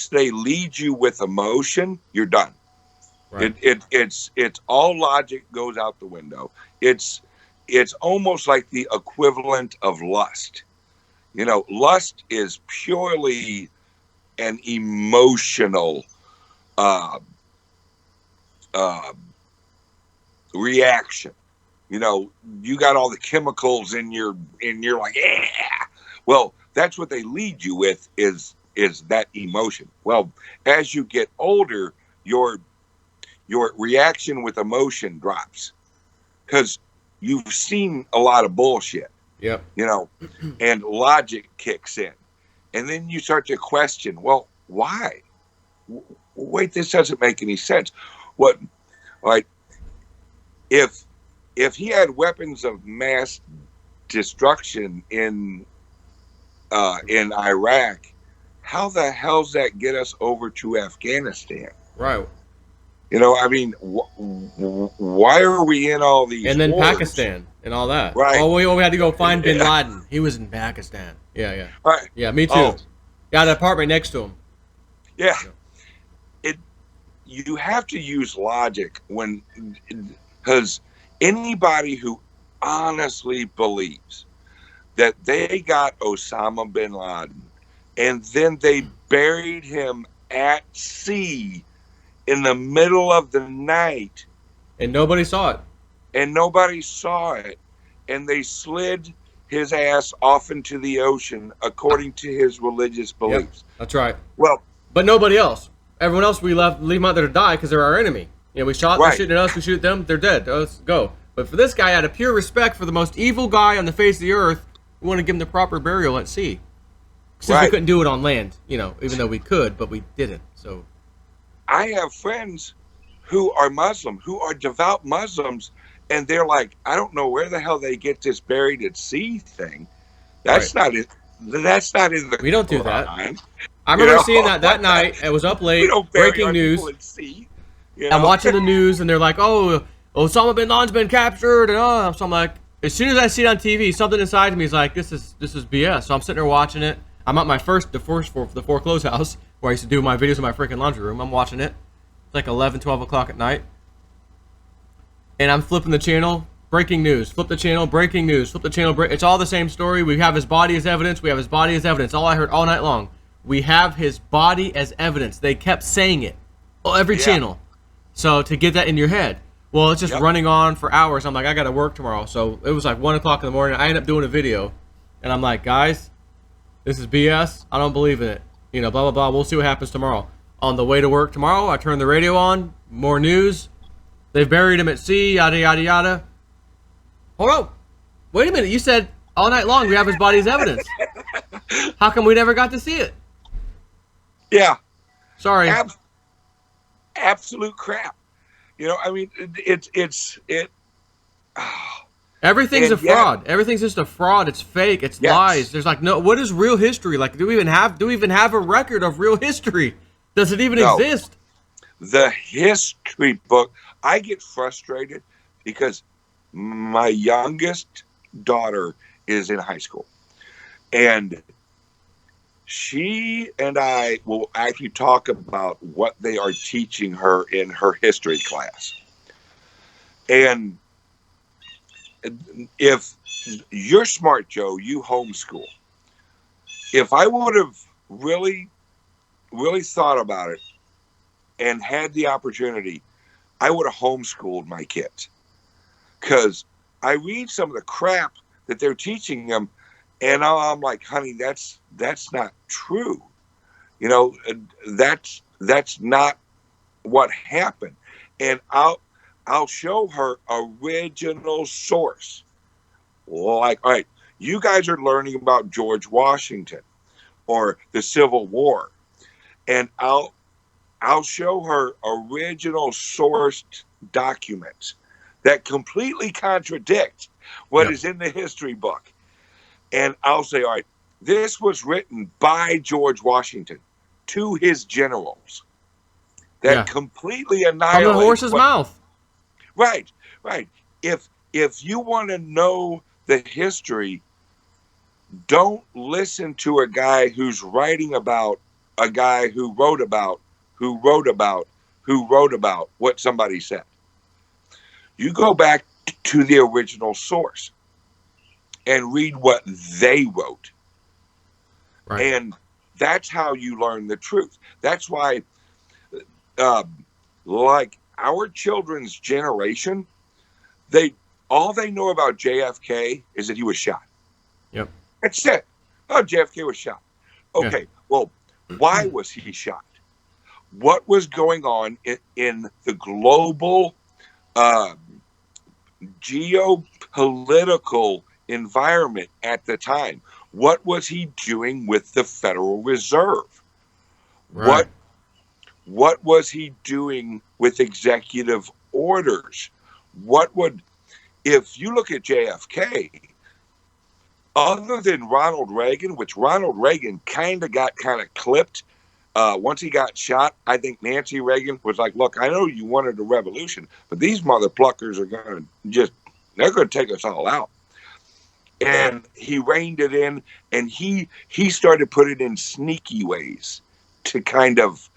they lead you with emotion, you're done. Right. It's all logic goes out the window. It's almost like the equivalent of lust. Lust is purely an emotional uh, uh, reaction. You got all the chemicals in your like, yeah. Well, that's what they lead you with is that emotion. Well, as you get older, your reaction with emotion drops because you've seen a lot of bullshit, Yep. and logic kicks in. And then you start to question, well, why? Wait, this doesn't make any sense. What, like, if he had weapons of mass destruction in Iraq, how the hell's that get us over to Afghanistan? Right. I mean, why are we in all these And then wars? Pakistan and all that. Right. Oh, we had to go find Bin Yeah. Laden. He was in Pakistan. Yeah, yeah. Right. Yeah, me too. Oh, Got an apartment next to him. yeah. It You have to use logic because anybody who honestly believes that they got Osama bin Laden and then they buried him at sea in the middle of the night And nobody saw it. and nobody saw it, and they slid his ass off into the ocean according to his religious Yep, beliefs. that's right. Well, But nobody else. Everyone else we leave them out there to die because they're our enemy. We shot, they're right, shooting at us, we shoot at them, they're dead. Let's go. But for this guy, out of pure respect for the most evil guy on the face of the earth, we want to give him the proper burial at sea. Since we right. couldn't do it on land, even though we could, but we didn't. So I have friends who are Muslim, who are devout Muslims, and they're like, I don't know where the hell they get this buried at sea thing. That's right, not it. That's not in the we don't do that. Quran. I remember seeing that night. It was up We late, don't bury breaking our news. people at sea. I'm watching the news, and they're like, "Oh, Osama bin Laden's been captured," and so I'm like, as soon as I see it on TV, something inside me is like, "This is BS." So I'm sitting there watching it. I'm at the foreclosed house where I used to do my videos in my freaking laundry room. I'm watching it. It's like 11, 12 o'clock at night. And I'm flipping the channel. Breaking news. Flip the channel. Breaking news. Flip the channel. It's all the same story. We have his body as evidence. We have his body as evidence. All I heard all night long. We have his body as evidence. They kept saying it. Every channel. So to get that in your head. Well, it's just running on for hours. I'm like, I got to work tomorrow. So it was like 1 o'clock in the morning. I ended up doing a video. And I'm like, guys, this is BS. I don't believe in it. You know, blah, blah, blah. We'll see what happens tomorrow. On the way to work tomorrow, I turn the radio on. More news. They've buried him at sea. Yada, yada, yada. Hold on. Wait a minute. You said all night long we have his body as evidence. How come we never got to see it? Yeah. Sorry. Absolute crap. You know, I mean, Everything's a fraud. Everything's just a fraud. It's fake. It's lies. There's like no. What is real history? Like, do we even have a record of real history? Does it even exist? The history book. I get frustrated because my youngest daughter is in high school, and she and I will actually talk about what they are teaching her in her history class. And if you're smart, Joe, you homeschool. If I would have really thought about it and had the opportunity, I would have homeschooled my kids. Because I read some of the crap that they're teaching them, and I'm like, honey, that's not true. You know, that's not what happened. And I'll show her original source. Like, all right, you guys are learning about George Washington or the Civil War, and I'll show her original sourced documents that completely contradict what is in the history book. And I'll say, all right, this was written by George Washington to his generals that completely annihilate from the horse's mouth. Right. If you want to know the history, don't listen to a guy who's writing about a guy who wrote about what somebody said. You go back to the original source and read what they wrote. Right. And that's how you learn the truth. That's why, like our children's generation, all they know about JFK is that he was shot. Yep. That's it. Oh, JFK was shot. Okay, well, why was he shot? What was going on in the global geopolitical environment at the time? What was he doing with the Federal Reserve? Right. What was he doing with executive orders? If you look at JFK, other than Ronald Reagan, which Ronald Reagan kind of got clipped once he got shot, I think Nancy Reagan was like, look, I know you wanted a revolution, but these mother pluckers are they're going to take us all out. And he reined it in, and he started putting in sneaky ways to kind of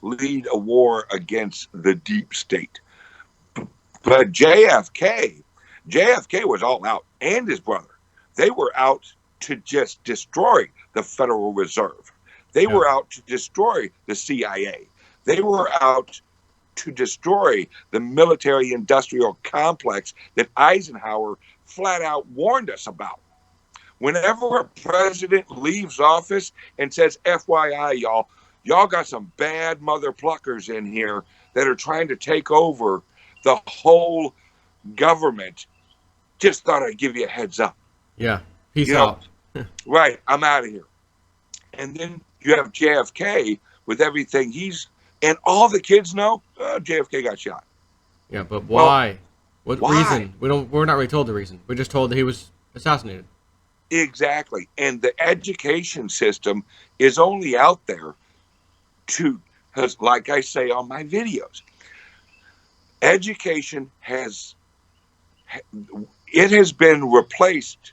lead a war against the deep state. But JFK was all out, and his brother. They were out to just destroy the Federal Reserve. They were out to destroy the CIA. They were out to destroy the military-industrial complex that Eisenhower flat out warned us about. Whenever a president leaves office and says, FYI, y'all got some bad mother pluckers in here that are trying to take over the whole government, just thought I'd give you a heads up. Yeah, peace out. Right, I'm out of here. And then you have JFK with everything and all the kids know, JFK got shot. Yeah, but why? What reason? We're not really told the reason. We're just told that he was assassinated. Exactly. And the education system is only out there because, like I say on my videos, education has been replaced.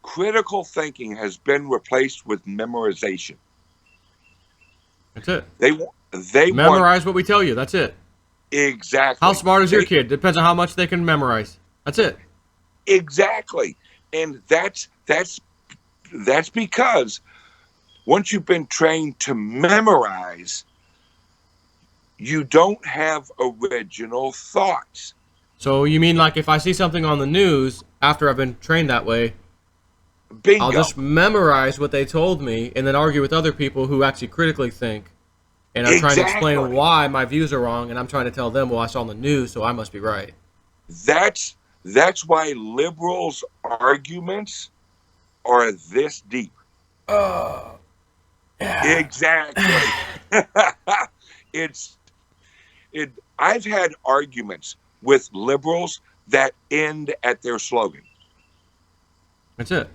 Critical thinking has been replaced with memorization. That's it. They want Memorize what we tell you. That's it. How exactly. smart is your kid? Depends on how much they can memorize. That's it. Exactly, and that's because once you've been trained to memorize, you don't have original thoughts. So you mean like if I see something on the news after I've been trained that way, I'll Bingo. just memorize what they told me and then argue with other people who actually critically think and are trying to explain Exactly. why my views are wrong, and I'm trying to tell them, well, I saw on the news, so I must be right. That's why liberals' arguments are this deep. Oh, yeah. Exactly. it's it. I've had arguments with liberals that end at their slogan. That's it.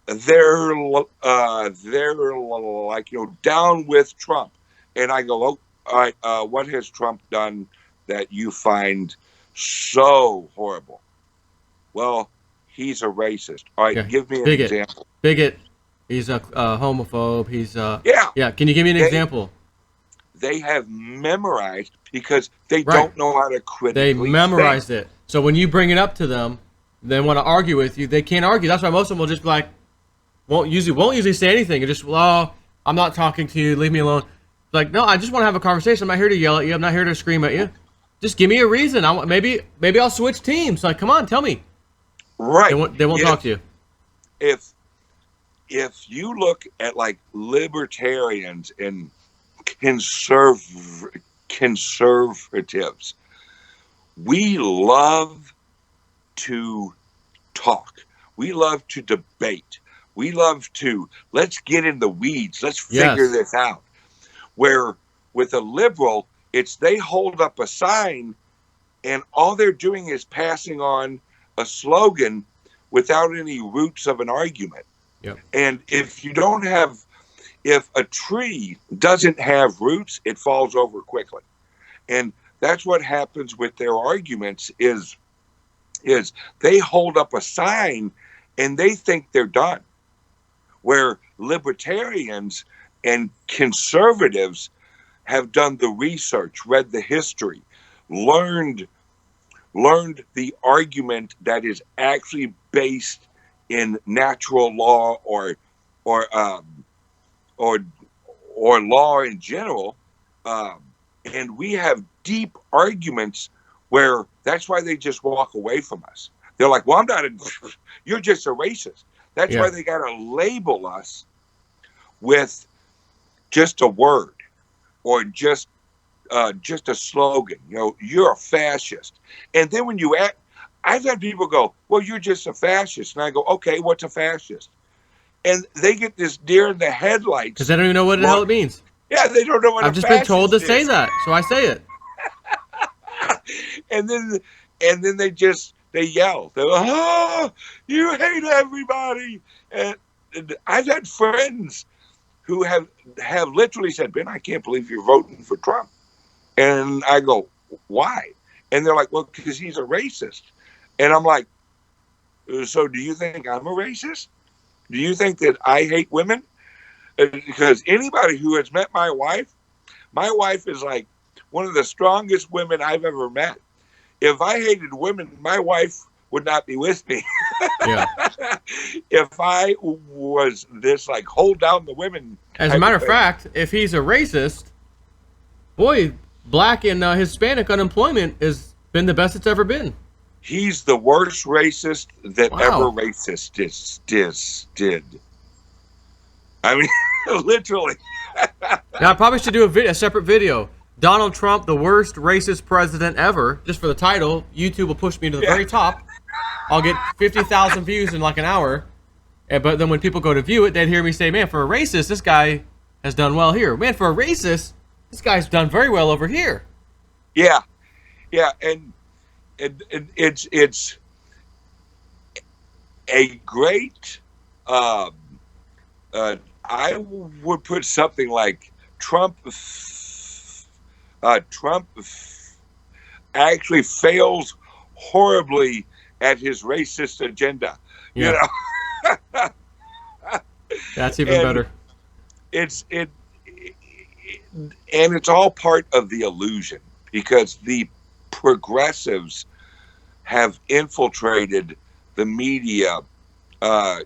They're like, down with Trump, and I go, oh, all right, what has Trump done that you find so horrible? Well, he's a racist. All right, Yeah. give me an Bigot. example. Bigot. He's a homophobe. He's Yeah, yeah. Can you give me an they example? they have memorized because they Right. don't know how to They critically think. memorized it. So when you bring it up to them, they want to argue with you. They can't argue. That's why most of them will just be like, won't usually say anything. And just, well, I'm not talking to you. Leave me alone. Like, no, I just want to have a conversation. I'm not here to yell at you. I'm not here to scream at you. Just give me a reason. Maybe I'll switch teams. Like, come on, tell me. They Right. won't talk to you. If if you look at like libertarians and conservatives, we love to talk. We love to debate. We love to let's get in the weeds. Let's figure Yes. this out. Where with a liberal, it's they hold up a sign and all they're doing is passing on a slogan without any roots of an argument. Yep. And if a tree doesn't have roots, it falls over quickly. And that's what happens with their arguments is they hold up a sign and they think they're done. Where libertarians and conservatives have done the research, read the history, learned the argument that is actually based in natural law or um, or or law in general, um, and we have deep arguments where that's why they just walk away from us. They're like, "Well, I'm not. You're just a racist." That's why Yeah. they got to label us with just a word or just a slogan. You're a fascist. And then when you act, I've had people go, "Well, you're just a fascist," and I go, "Okay, what's a fascist?" And they get this deer in the Because headlights they don't even know what the hell look. it means. Yeah, they don't know what I've a just been told to fascist say is. that, so I say it. and then they yell. They're like, "Oh, you hate everybody." And I've had friends who have literally said, "Ben, I can't believe you're voting for Trump." And I go, "Why?" And they're like, "Well, because he's a racist." And I'm like, "So do you think I'm a racist? Do you think that I hate women?" Because anybody who has met my wife is like one of the strongest women I've ever met. If I hated women, my wife would not be with me. Yeah. If I was this like hold down the women As a type matter of of thing, fact, if he's a racist, boy, black and Hispanic unemployment has been the best it's ever been. he's the worst racist that ever Wow. racist did. I mean, literally. Now I probably should do a separate video. Donald Trump, the worst racist president ever, just for the title. YouTube will push me to the Yeah. very top. I'll get 50,000 views in like an hour. But then when people go to view it, they'd hear me say, "Man, for a racist, this guy has done well here. Man, for a racist, this guy's done very well over here." Yeah. Yeah. And it's a great um, I would put something like Trump actually fails horribly at his racist agenda. You Yeah, know, that's even and better. it's and it's all part of the illusion because the progressives have infiltrated the media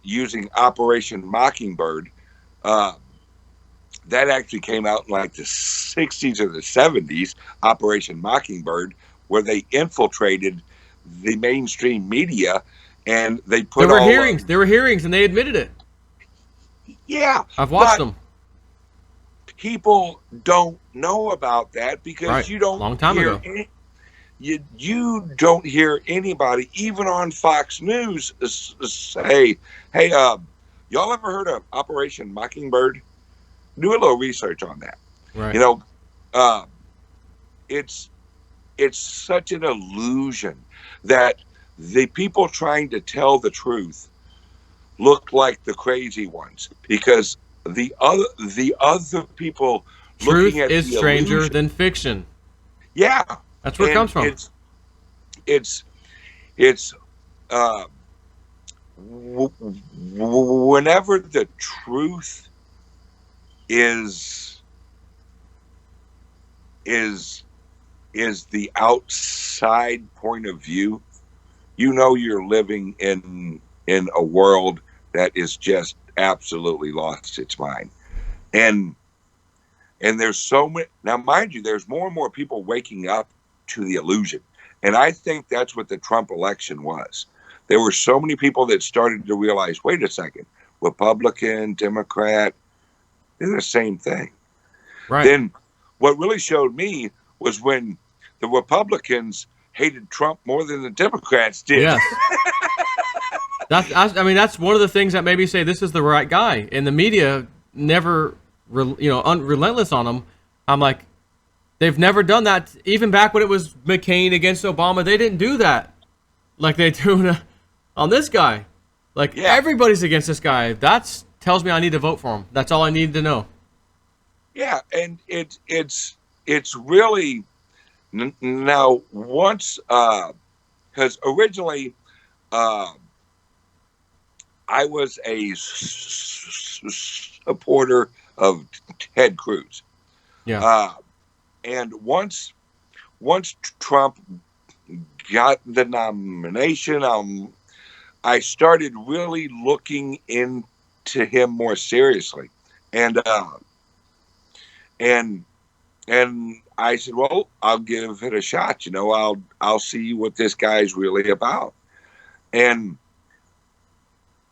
using Operation Mockingbird. Uh, that actually came out in like the 60s or the 70s, Operation Mockingbird, where they infiltrated the mainstream media and they There put were all hearings. There were hearings, and they admitted it. yeah, I've watched but them. people don't know about that because Right. you don't Long time hear ago. you don't hear anybody, even on Fox News, say, "Hey, y'all ever heard of Operation Mockingbird? Do a little research on that." Right. You know, uh, it's it's such an illusion that the people trying to tell the truth look like the crazy ones because the other people looking Truth at is the stranger illusion, than fiction. yeah, That's where it and comes from. it's it's uh, whenever the truth is is is the outside point of view, you know you're living in a world that is just absolutely lost its mind. And there's so many now, mind you, there's more and more people waking up to the illusion. And I think that's what the Trump election was. There were so many people that started to realize, wait a second, Republican, Democrat, they're the same thing. Right. Then what really showed me was when the Republicans hated Trump more than the Democrats did. Yes. I mean, that's one of the things that made me say this is the right guy. And the media never, relentless on him. I'm like, they've never done that. Even back when it was McCain against Obama, they didn't do that like they do on this guy. Like Yeah, everybody's against this guy. That tells me I need to vote for him. That's all I need to know. yeah, and it's really now once because originally uh, I was a supporter of Ted Cruz, Yeah. uh, and once Trump got the nomination, I started really looking into him more seriously, and and and I said, well, I'll give it a shot. I'll see what this guy's really about. And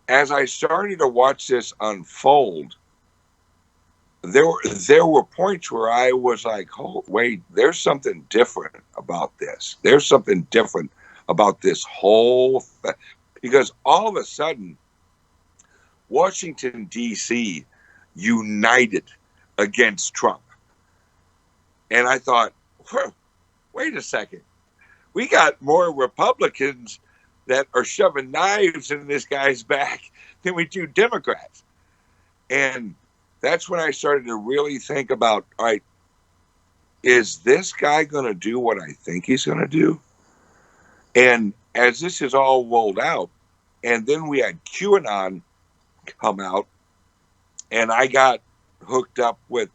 as I started to watch this unfold, there were points where I was like, oh, wait, there's something different about this. There's something different about this whole thing. Because all of a sudden, Washington, D.C. united against Trump. And I thought, wait a second. We got more Republicans that are shoving knives in this guy's back than we do Democrats. And that's when I started to really think about, all right, is this guy going to do what I think he's going to do? And as this is all rolled out, and then we had QAnon come out, and I got hooked up with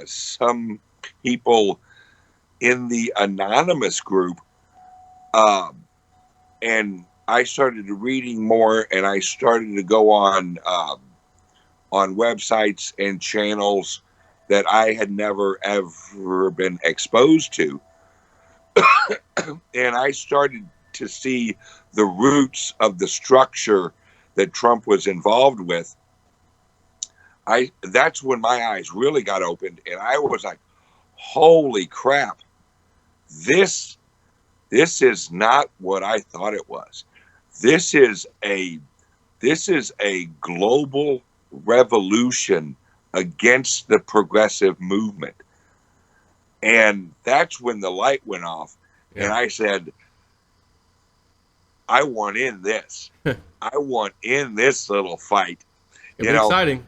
some people in the anonymous group, um, and I started reading more, and I started to go on websites and channels that I had never ever been exposed to, and I started to see the roots of the structure that Trump was involved with. I That's when my eyes really got opened, and I was like, "Holy crap! This this is not what I thought it was. This is a global revolution against the progressive movement." And that's when the light went off, and Yeah. I said, "I want in this. I want in this little fight." It'll You be know, exciting.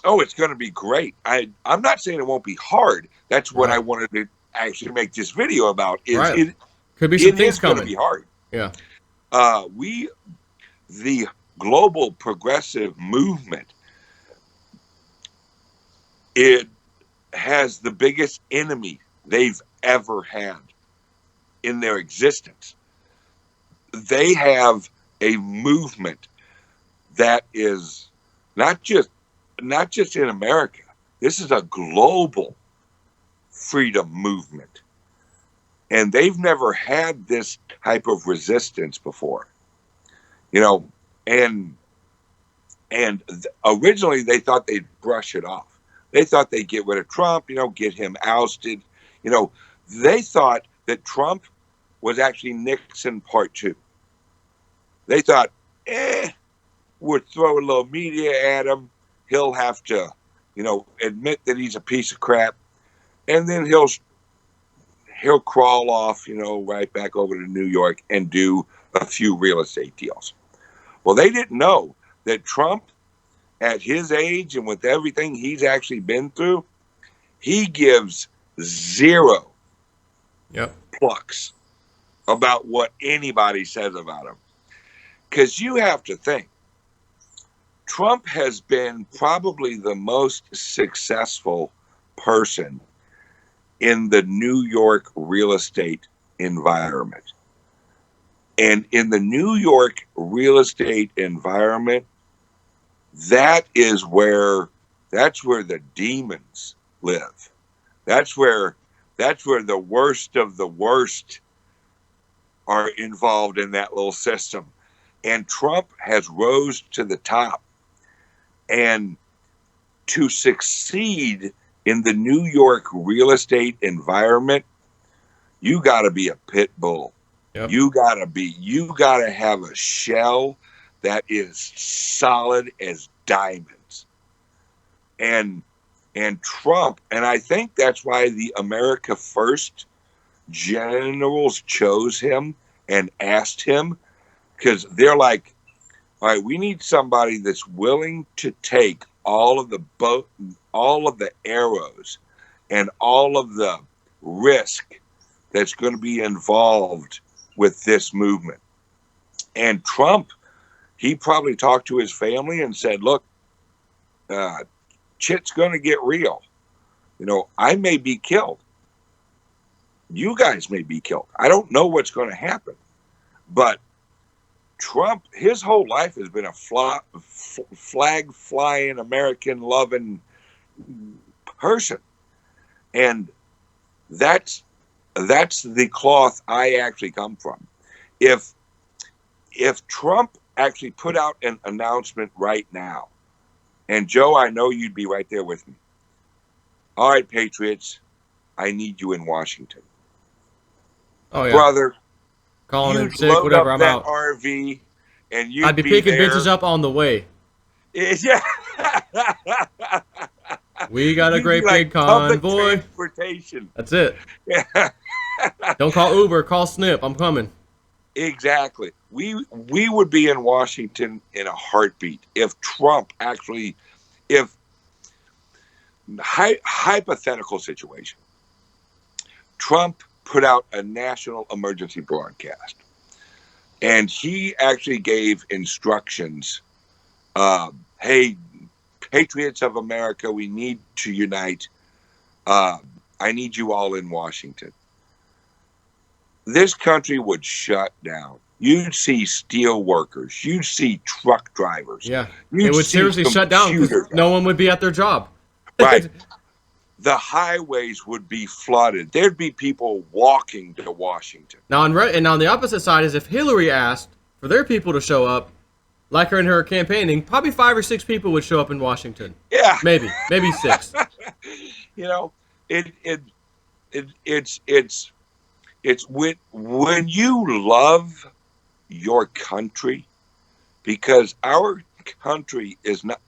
oh, it's going to be great. I'm not saying it won't be hard. That's what I Right. wanted to actually make this video about. Is Right. it? Could be some It things is going to coming. be hard. Yeah. We the global progressive movement. It has the biggest enemy they've ever had in their existence. They have a movement that is not just in America. This is a global freedom movement. And they've never had this type of resistance before. You know, and originally they thought they'd brush it off. They thought they'd get rid of Trump, get him ousted. They thought that Trump was actually Nixon part two. They thought, we'll throw a little media at him. He'll have to, admit that he's a piece of crap. And then he'll crawl off, right back over to New York and do a few real estate deals. Well, they didn't know that Trump, at his age and with everything he's actually been through, he gives zero plucks about what anybody says about him. Because you have to think, Trump has been probably the most successful person in the New York real estate environment. And in the New York real estate environment, that's where the demons live. That's where the worst of the worst are involved in that little system. And Trump has rose to the top. And to succeed in the New York real estate environment, you got to be a pit bull. Yep. You got to have a shell that is solid as diamonds. And Trump, and I think that's why the America First generals chose him and asked him, because they're like, all right, we need somebody that's willing to take all of the arrows and all of the risk that's going to be involved with this movement. And Trump, he probably talked to his family and said, look, shit's going to get real. I may be killed. You guys may be killed. I don't know what's going to happen. But Trump, his whole life has been a flag flying, American loving person. And that's the cloth I actually come from. If Trump actually put out an announcement right now, and Joe, I know you'd be right there with me. All right, Patriots, I need you in Washington. Oh yeah, brother. Calling in sick, whatever. I'm out. RV, and I'd be picking bitches up on the way. Yeah. We got a great big convoy. Transportation. That's it. Yeah. Don't call Uber, call Snip. I'm coming. Exactly. We would be in Washington in a heartbeat if Trump actually, hypothetical situation, Trump put out a national emergency broadcast, and he actually gave instructions. Hey, Patriots of America, we need to unite. I need you all in Washington. This country would shut down. You'd see steel workers. You'd see truck drivers. Yeah, it would seriously shut down because no one would be at their job. Right. The highways would be flooded. There'd be people walking to Washington. Now, on the opposite side is if Hillary asked for their people to show up, like her in her campaigning, probably 5 or 6 people would show up in Washington. Yeah, maybe 6. It's when you love your country, because our country is not.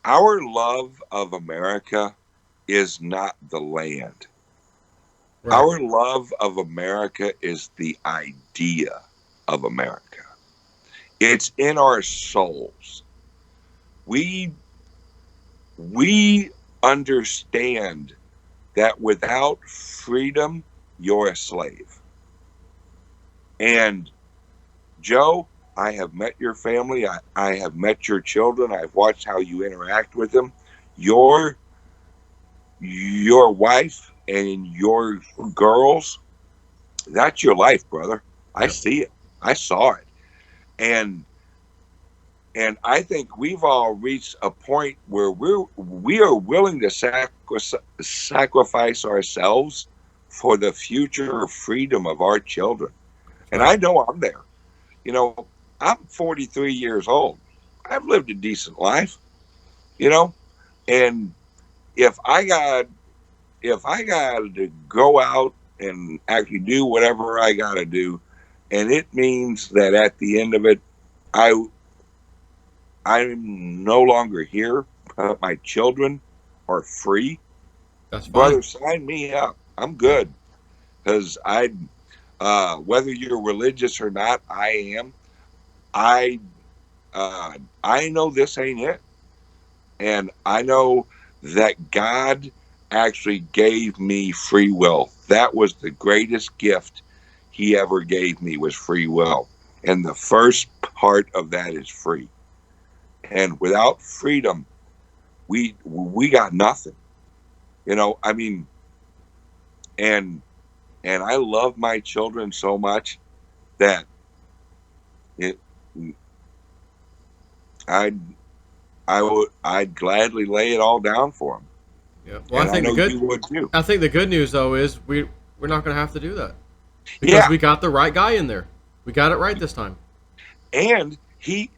Our love of America is not the land. Right. Our love of America is the idea of America. It's in our souls. We understand that without freedom, you're a slave. And Joe, I have met your family. I have met your children. I've watched how you interact with them. Your your wife and your girls, that's your life, brother. I Yep. see it. I saw it. And I think we've all reached a point where we are willing to sacrifice ourselves for the future freedom of our children. That's And right. I know I'm there. You know, I'm 43 years old. I've lived a decent life, you know, and if I got if I got to go out and actually do whatever I got to do, and it means that at the end of it, I I'm no longer here, but my children are free, That's fine. brother, sign me up. I'm Yeah. good because whether you're religious or not, I am. I I know this ain't it, and I know that God actually gave me free will. That was the greatest gift He ever gave me was free will, and the first part of that is free. And without freedom, we got nothing. I mean, and I love my children so much that it, I'd I'd gladly lay it all down for them, Yeah. Well, and I know you would too. I think the good news though is we're not going to have to do that because Yeah, we got the right guy in there. We got it right this time. and he.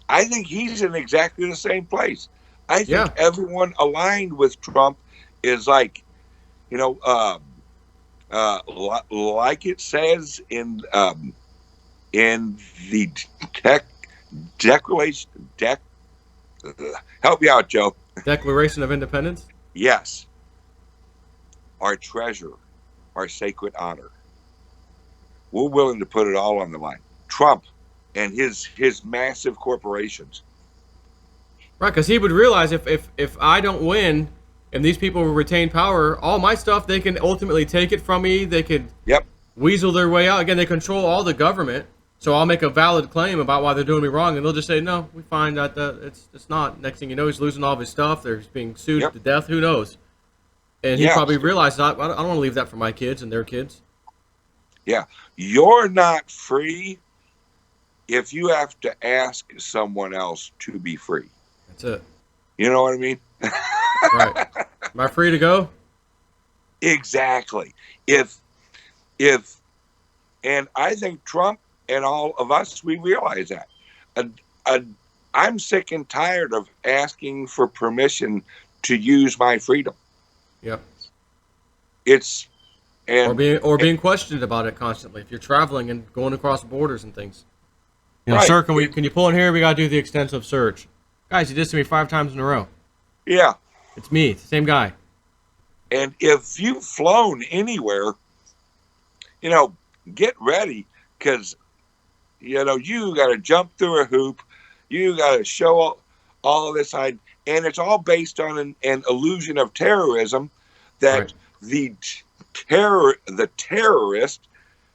I think he's in exactly the same place. I think Yeah. everyone aligned with Trump is like, you know, like it says in the tech declaration. Help me out, Joe. Declaration of Independence. Yes, our treasure, our sacred honor. We're willing to put it all on the line. Trump and his massive corporations. Right, because he would realize if I don't win and these people retain power, all my stuff they can ultimately take it from me. They could Yep, weasel their way out. Again, they control all the government. So I'll make a valid claim about why they're doing me wrong, and they'll just say no. We find that it's not. Next thing you know, he's losing all of his stuff. They're being sued yep, to death. Who knows? And he yeah, probably realized I don't want to leave that for my kids and their kids. yeah. You're not free if you have to ask someone else to be free. That's it. You know what I mean? Right. Am I free to go? Exactly. If if and I think Trump and all of us we realize that. Uh, uh, I'm sick and tired of asking for permission to use my freedom. Yep. It's Or and being questioned about it constantly. If you're traveling and going across borders and things. right. Sir, can you pull in here? We gotta do the extensive search. Guys, you did this to me 5 times in a row. Yeah. It's me, it's the same guy. And if you've flown anywhere, you know, get ready because you got to jump through a hoop. You got to show all of this side, and it's all based on an illusion of terrorism Right. that the the terrorists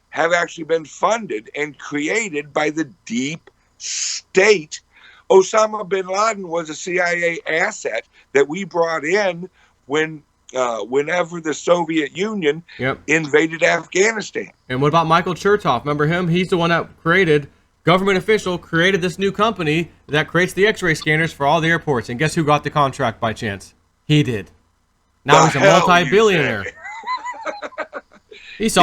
have actually been funded and created by the deep state. Osama bin Laden was a CIA asset that we brought in whenever the Soviet Union Yep. invaded Afghanistan. And what about Michael Chertoff? Remember him? He's the one that government official created this new company that creates the X-ray scanners for all the airports. And guess who got the contract by chance? He did. Now The he's a hell you multi-billionaire. say?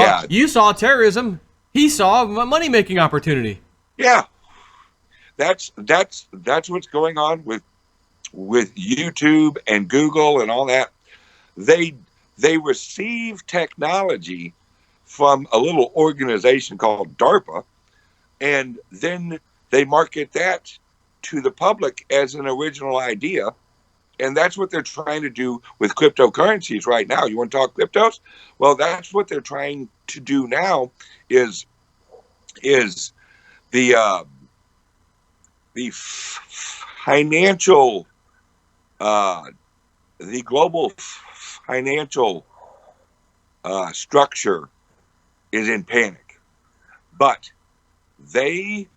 Yeah, You saw terrorism. He saw a money-making opportunity. yeah. That's what's going on with YouTube and Google and all that. They they receive technology from a little organization called DARPA, and then they market that to the public as an original idea. And that's what they're trying to do with cryptocurrencies right now. You want to talk cryptos? Well, that's what they're trying to do now. Is the the financial uh, the global financial structure is in panic, but they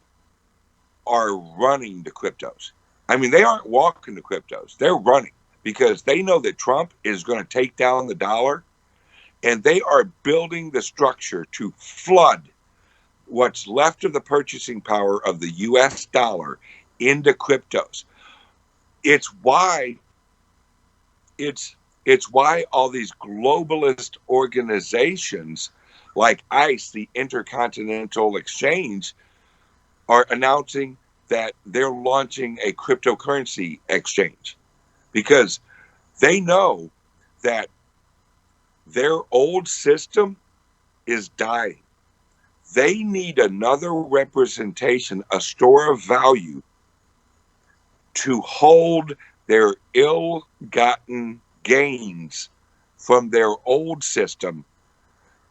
are running the cryptos. I mean, they aren't walking the cryptos; they're running. because they know that Trump is going to take down the dollar, and they are building the structure to flood what's left of the purchasing power of the US dollar into cryptos. It's why it's why all these globalist organizations like ICE, the Intercontinental Exchange, are announcing that they're launching a cryptocurrency exchange, because they know that their old system is dying. They need another representation, a store of value, to hold their ill-gotten gains from their old system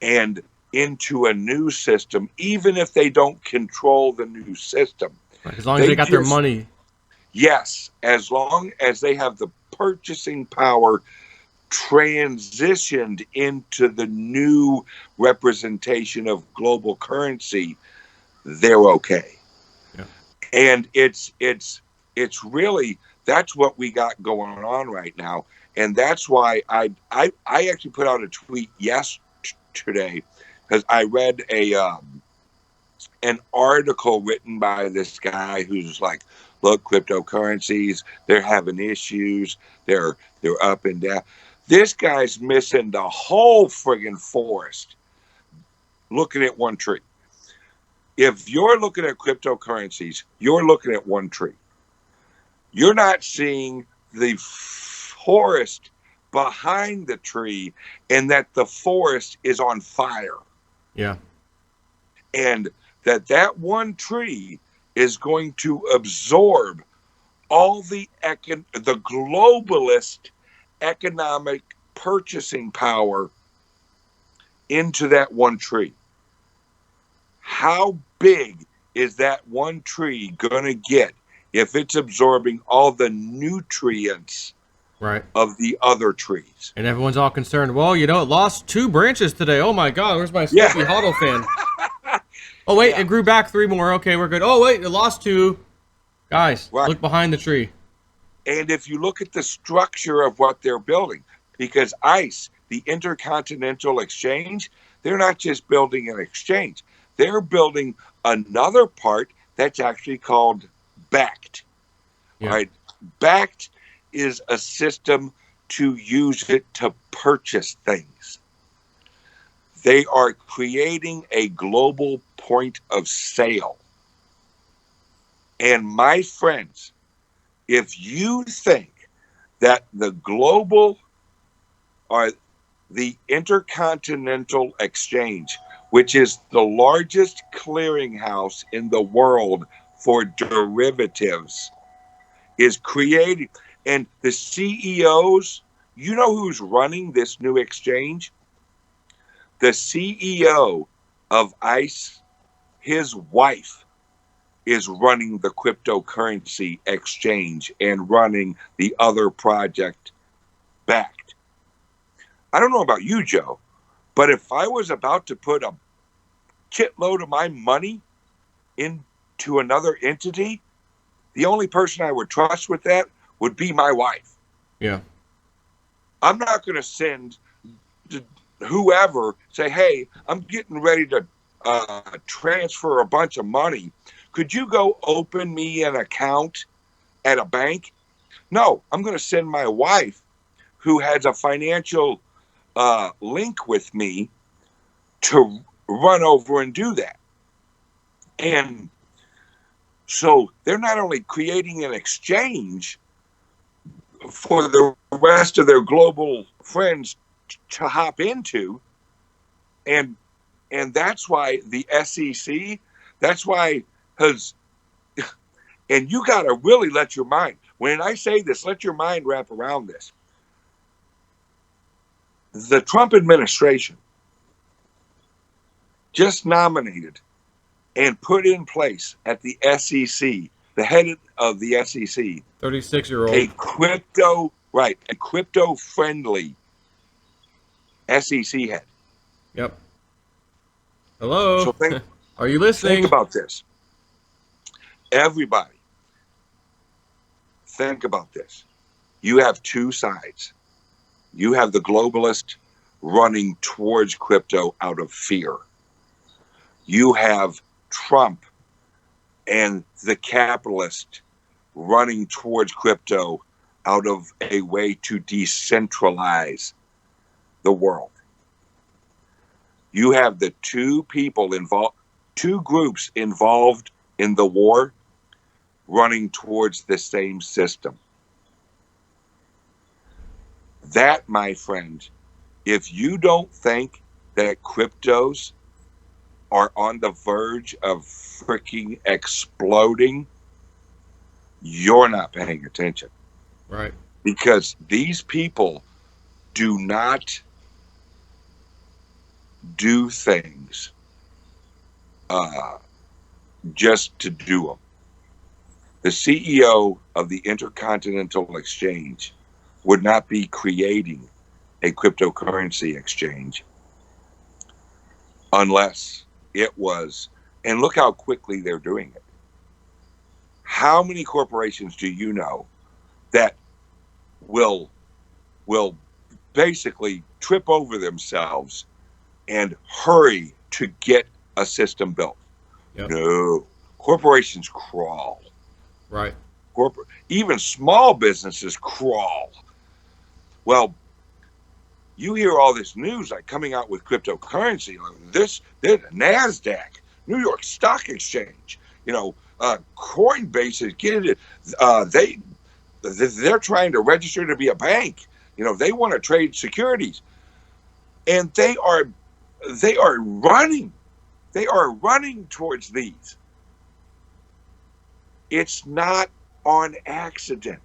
and into a new system, even if they don't control the new system. Right, as long as They they got their just, money. yes, as long as they have the purchasing power transitioned into the new representation of global currency, they're okay. Yeah. And it's really, that's what we got going on right now. And that's why I actually put out a tweet yesterday, because I read an article written by this guy who's like, look, cryptocurrencies, they're having issues, they're up and down. This guy's missing the whole friggin' forest looking at one tree. If you're looking at cryptocurrencies, you're looking at one tree. You're not seeing the forest behind the tree, and that the forest is on fire. Yeah. And that one tree is going to absorb all the globalist economic purchasing power into that one tree. How big is that one tree going to get if it's absorbing all the nutrients Right. of the other trees? And everyone's all concerned. Well, it lost 2 branches today. Oh my God, where's my Yeah. Sleepy Hollow fan? Oh wait, Yeah. it grew back 3 more. Okay, we're good. Oh wait, it lost 2. Guys, Right. look behind the tree. And if you look at the structure of what they're building, because ICE, the Intercontinental Exchange, they're not just building an exchange. They're building another part that's actually called BACT. Yeah. Right? BACT is a system to use it to purchase things. They are creating a global point of sale. And my friends, if you think that the global or the Intercontinental Exchange, which is the largest clearinghouse in the world for derivatives, is creating, and the CEOs, you know who's running this new exchange? The CEO of ICE, his wife is running the cryptocurrency exchange and running the other project BACT. I don't know about you, Joe, but if I was about to put a shitload of my money into another entity, the only person I would trust with that would be my wife. Yeah. I'm not going to send whoever, say, hey, I'm getting ready to transfer a bunch of money. Could you go open me an account at a bank? No, I'm going to send my wife, who has a financial link with me, to run over and do that. And so they're not only creating an exchange for the rest of their global friends to hop into, and that's why the SEC, that's why, because, and you got to really let your mind, when I say this, let your mind wrap around this. The Trump administration just nominated and put in place at the SEC, the head of the SEC, 36-year-old. a crypto friendly SEC head. Yep. Hello. So Are you listening? think about this. Everybody, think about this. you have two sides. You have the globalist running towards crypto out of fear. You have Trump and the capitalist running towards crypto out of a way to decentralize the world. You have the two groups involved in the war running towards the same system. That, my friend, if you don't think that cryptos are on the verge of freaking exploding, you're not paying attention. Right. Because these people do not do things uh, just to do them. The CEO of the Intercontinental Exchange would not be creating a cryptocurrency exchange unless it was, and look how quickly they're doing it. How many corporations do you know that will basically trip over themselves and hurry to get a system built? Yep. No. Corporations crawl. Right. Even small businesses crawl. Well, you hear all this news like coming out with cryptocurrency, like this NASDAQ, New York Stock Exchange, Coinbase is getting it. They're trying to register to be a bank. They want to trade securities, and they are running. They are running towards these. It's not on accident.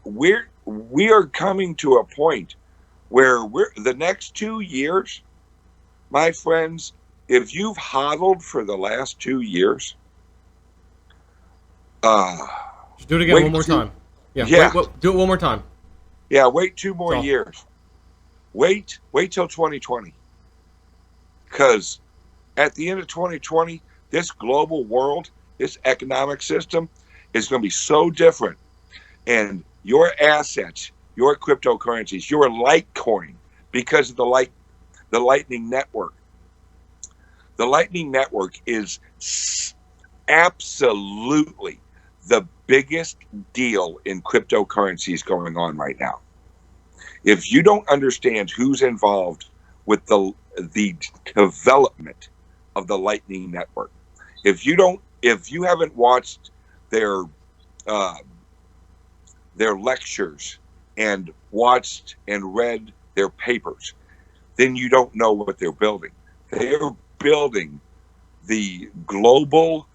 We are coming to a point where the next 2 years, my friends, if you've hodled for the last 2 years, Just do it again one wait more two, time. Yeah. yeah, Do it one more time. yeah, wait 2 That's more all. years. Wait till 2020, because at the end of 2020, this global world, this economic system is going to be so different, and your assets, your cryptocurrencies, your Litecoin, because of the Lightning Network. The Lightning Network is absolutely the biggest deal in cryptocurrencies going on right now. If you don't understand who's involved with the development of the Lightning Network, if you haven't watched their uh, their lectures and watched and read their papers, then you don't know what they're building. They're building the global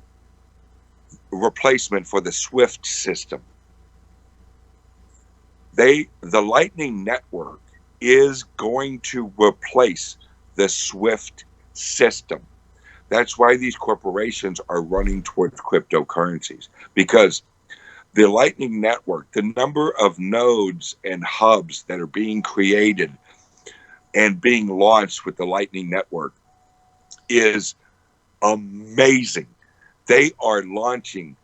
replacement for the SWIFT system. The Lightning Network is going to replace the SWIFT system. That's why these corporations are running towards cryptocurrencies, because the Lightning Network, the number of nodes and hubs that are being created and being launched with the Lightning Network is amazing. They are launching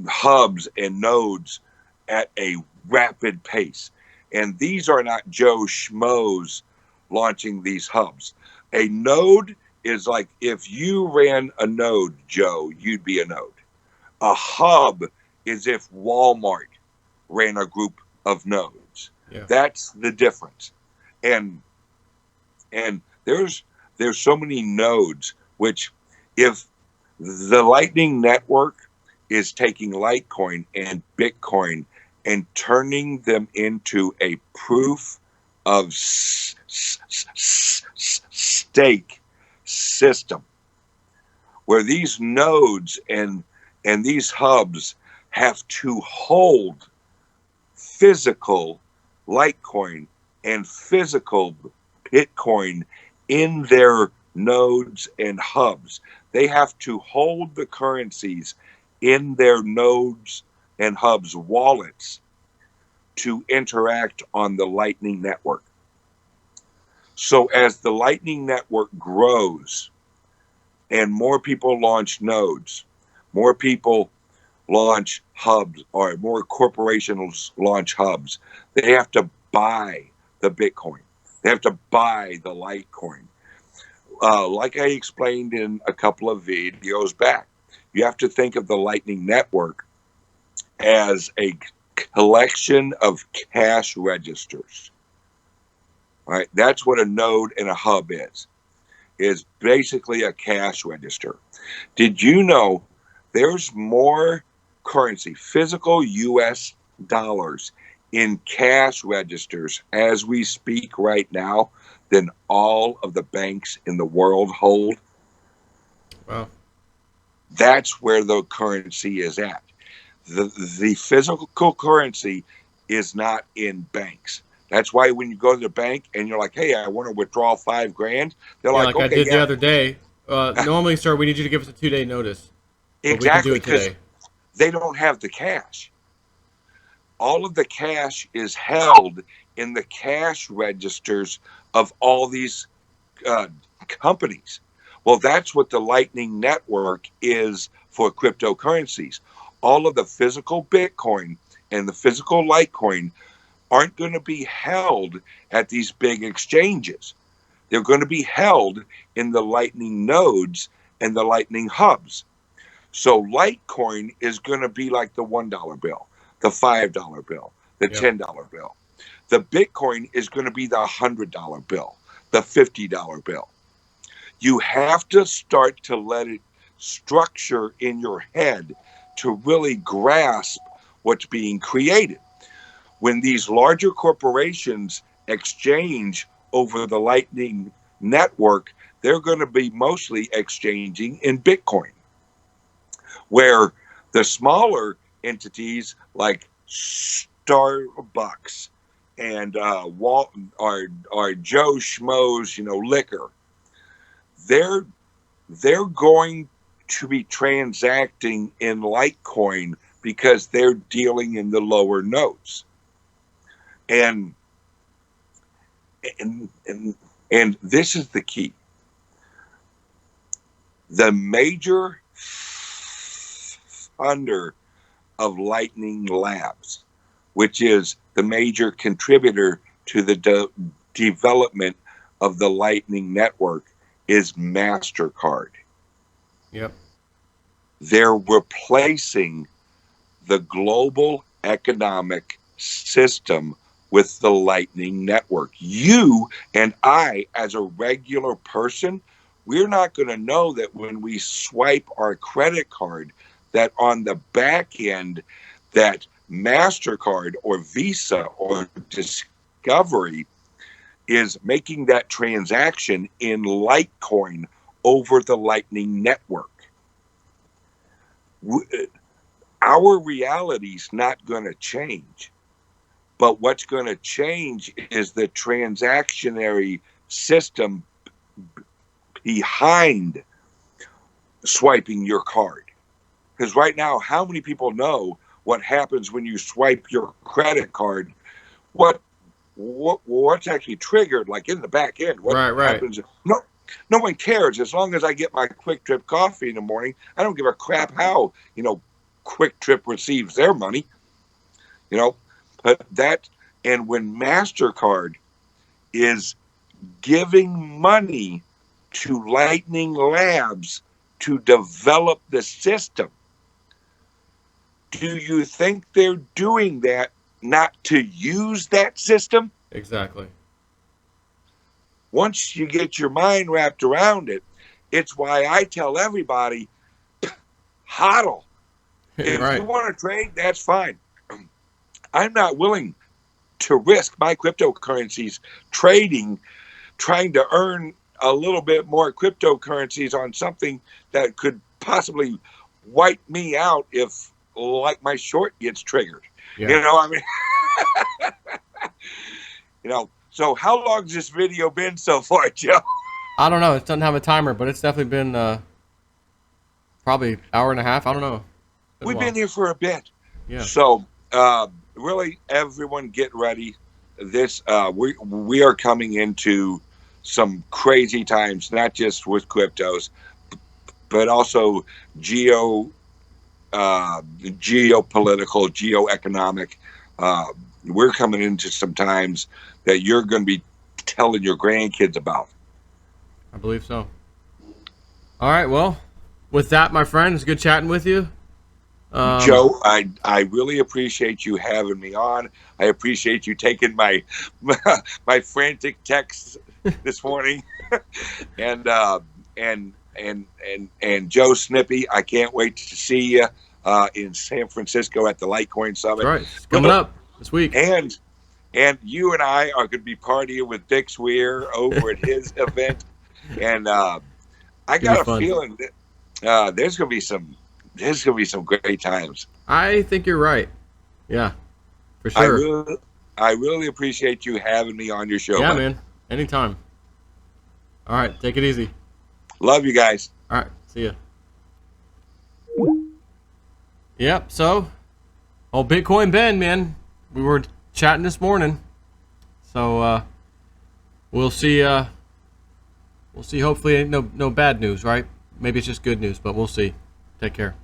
hubs and nodes at a rapid pace. And these are not Joe Schmoes launching these hubs. A node is like if you ran a node, Joe, you'd be a node. A hub is if Walmart ran a group of nodes. Yeah. That's the difference. And there's so many nodes, which if the Lightning Network is taking Litecoin and Bitcoin and turning them into a proof of stake system, where these nodes and these hubs have to hold physical Litecoin and physical Bitcoin in their nodes and hubs. They have to hold the currencies in their nodes and hubs wallets to interact on the Lightning Network. So as the Lightning Network grows and more people launch nodes, more people launch hubs or more corporations launch hubs, they have to buy the Bitcoin. They have to buy the Litecoin. Like I explained in a couple of videos back, you have to think of the Lightning Network as a collection of cash registers. Right? That's what a node and a hub is basically a cash register. Did you know there's more currency, physical US dollars in cash registers as we speak right now than all of the banks in the world hold? Wow. That's where the currency is at. The physical currency is not in banks. That's why when you go to the bank and you're like, hey, I want to withdraw $5,000, they're Yeah, like, like I okay, did the yeah, other day. Normally, sir, we need you to give us a 2-day notice, but we can do exactly, it because today. they don't have the cash. All of the cash is held in the cash registers of all these uh, companies. Well, that's what the Lightning Network is for cryptocurrencies. All of the physical Bitcoin and the physical Litecoin aren't going to be held at these big exchanges. They're going to be held in the Lightning nodes and the Lightning hubs. So Litecoin is going to be like the $1 bill, the $5 bill, the Yep. $10 bill. The Bitcoin is going to be the $100 bill, the $50 bill. You have to start to let it structure in your head to really grasp what's being created. When these larger corporations exchange over the Lightning Network, they're going to be mostly exchanging in Bitcoin, where the smaller entities like Starbucks and Walt or Joe Schmo's, liquor, they're going to be transacting in Litecoin because they're dealing in the lower nodes. And and and, and this is the key. The major funder of Lightning Labs, which is the major contributor to the development of the Lightning Network, is MasterCard. Yep. They're replacing the global economic system with the Lightning Network. You and I, as a regular person, we're not going to know that when we swipe our credit card, that on the back end, that MasterCard or Visa or Discovery is making that transaction in Litecoin over the Lightning Network. Our reality's not going to change. But what's going to change is the transactionary system behind swiping your card. Because right now, how many people know what happens when you swipe your credit card? What's actually triggered, like in the back end? What Right. Right. happens? No one cares. As long as I get my Quick Trip coffee in the morning, I don't give a crap how Quick Trip receives their money. But that, and when MasterCard is giving money to Lightning Labs to develop the system, do you think they're doing that not to use that system? Exactly. Once you get your mind wrapped around it, it's why I tell everybody, hodl. If you Right. want to trade, that's fine. I'm not willing to risk my cryptocurrencies trading, trying to earn a little bit more cryptocurrencies on something that could possibly wipe me out if, like, my short gets triggered. Yeah. I mean, So how long's this video been so far, Joe? I don't know. It doesn't have a timer, but it's definitely been probably hour and a half. I don't know. Been a We've been while. here for a bit. Yeah. So really, everyone get ready. This we are coming into some crazy times, not just with cryptos, but also geopolitics geopolitical, geoeconomic. Uh, we're coming into some times that you're going to be telling your grandkids about. I believe so. All right. Well, with that, my friend, it's good chatting with you. Joe, I really appreciate you having me on. I appreciate you taking my my frantic texts this morning, and and Joe Snippy, I can't wait to see you in San Francisco at the Litecoin That's Summit. right. It's coming up this week. And you and I are going to be partying with Dick Swear over at his event, and I It's gonna be got a fun. feeling that there's going to be some great times. I think you're right. Yeah, for I sure. really, I really appreciate you having me on your show, Yeah, bud. man. Anytime. All right. Take it easy. Love you guys. All right. See ya. Yep. So, Bitcoin Ben, man, we were chatting this morning. So we'll see. We'll see. Hopefully, no bad news, right? Maybe it's just good news, but we'll see. Take care.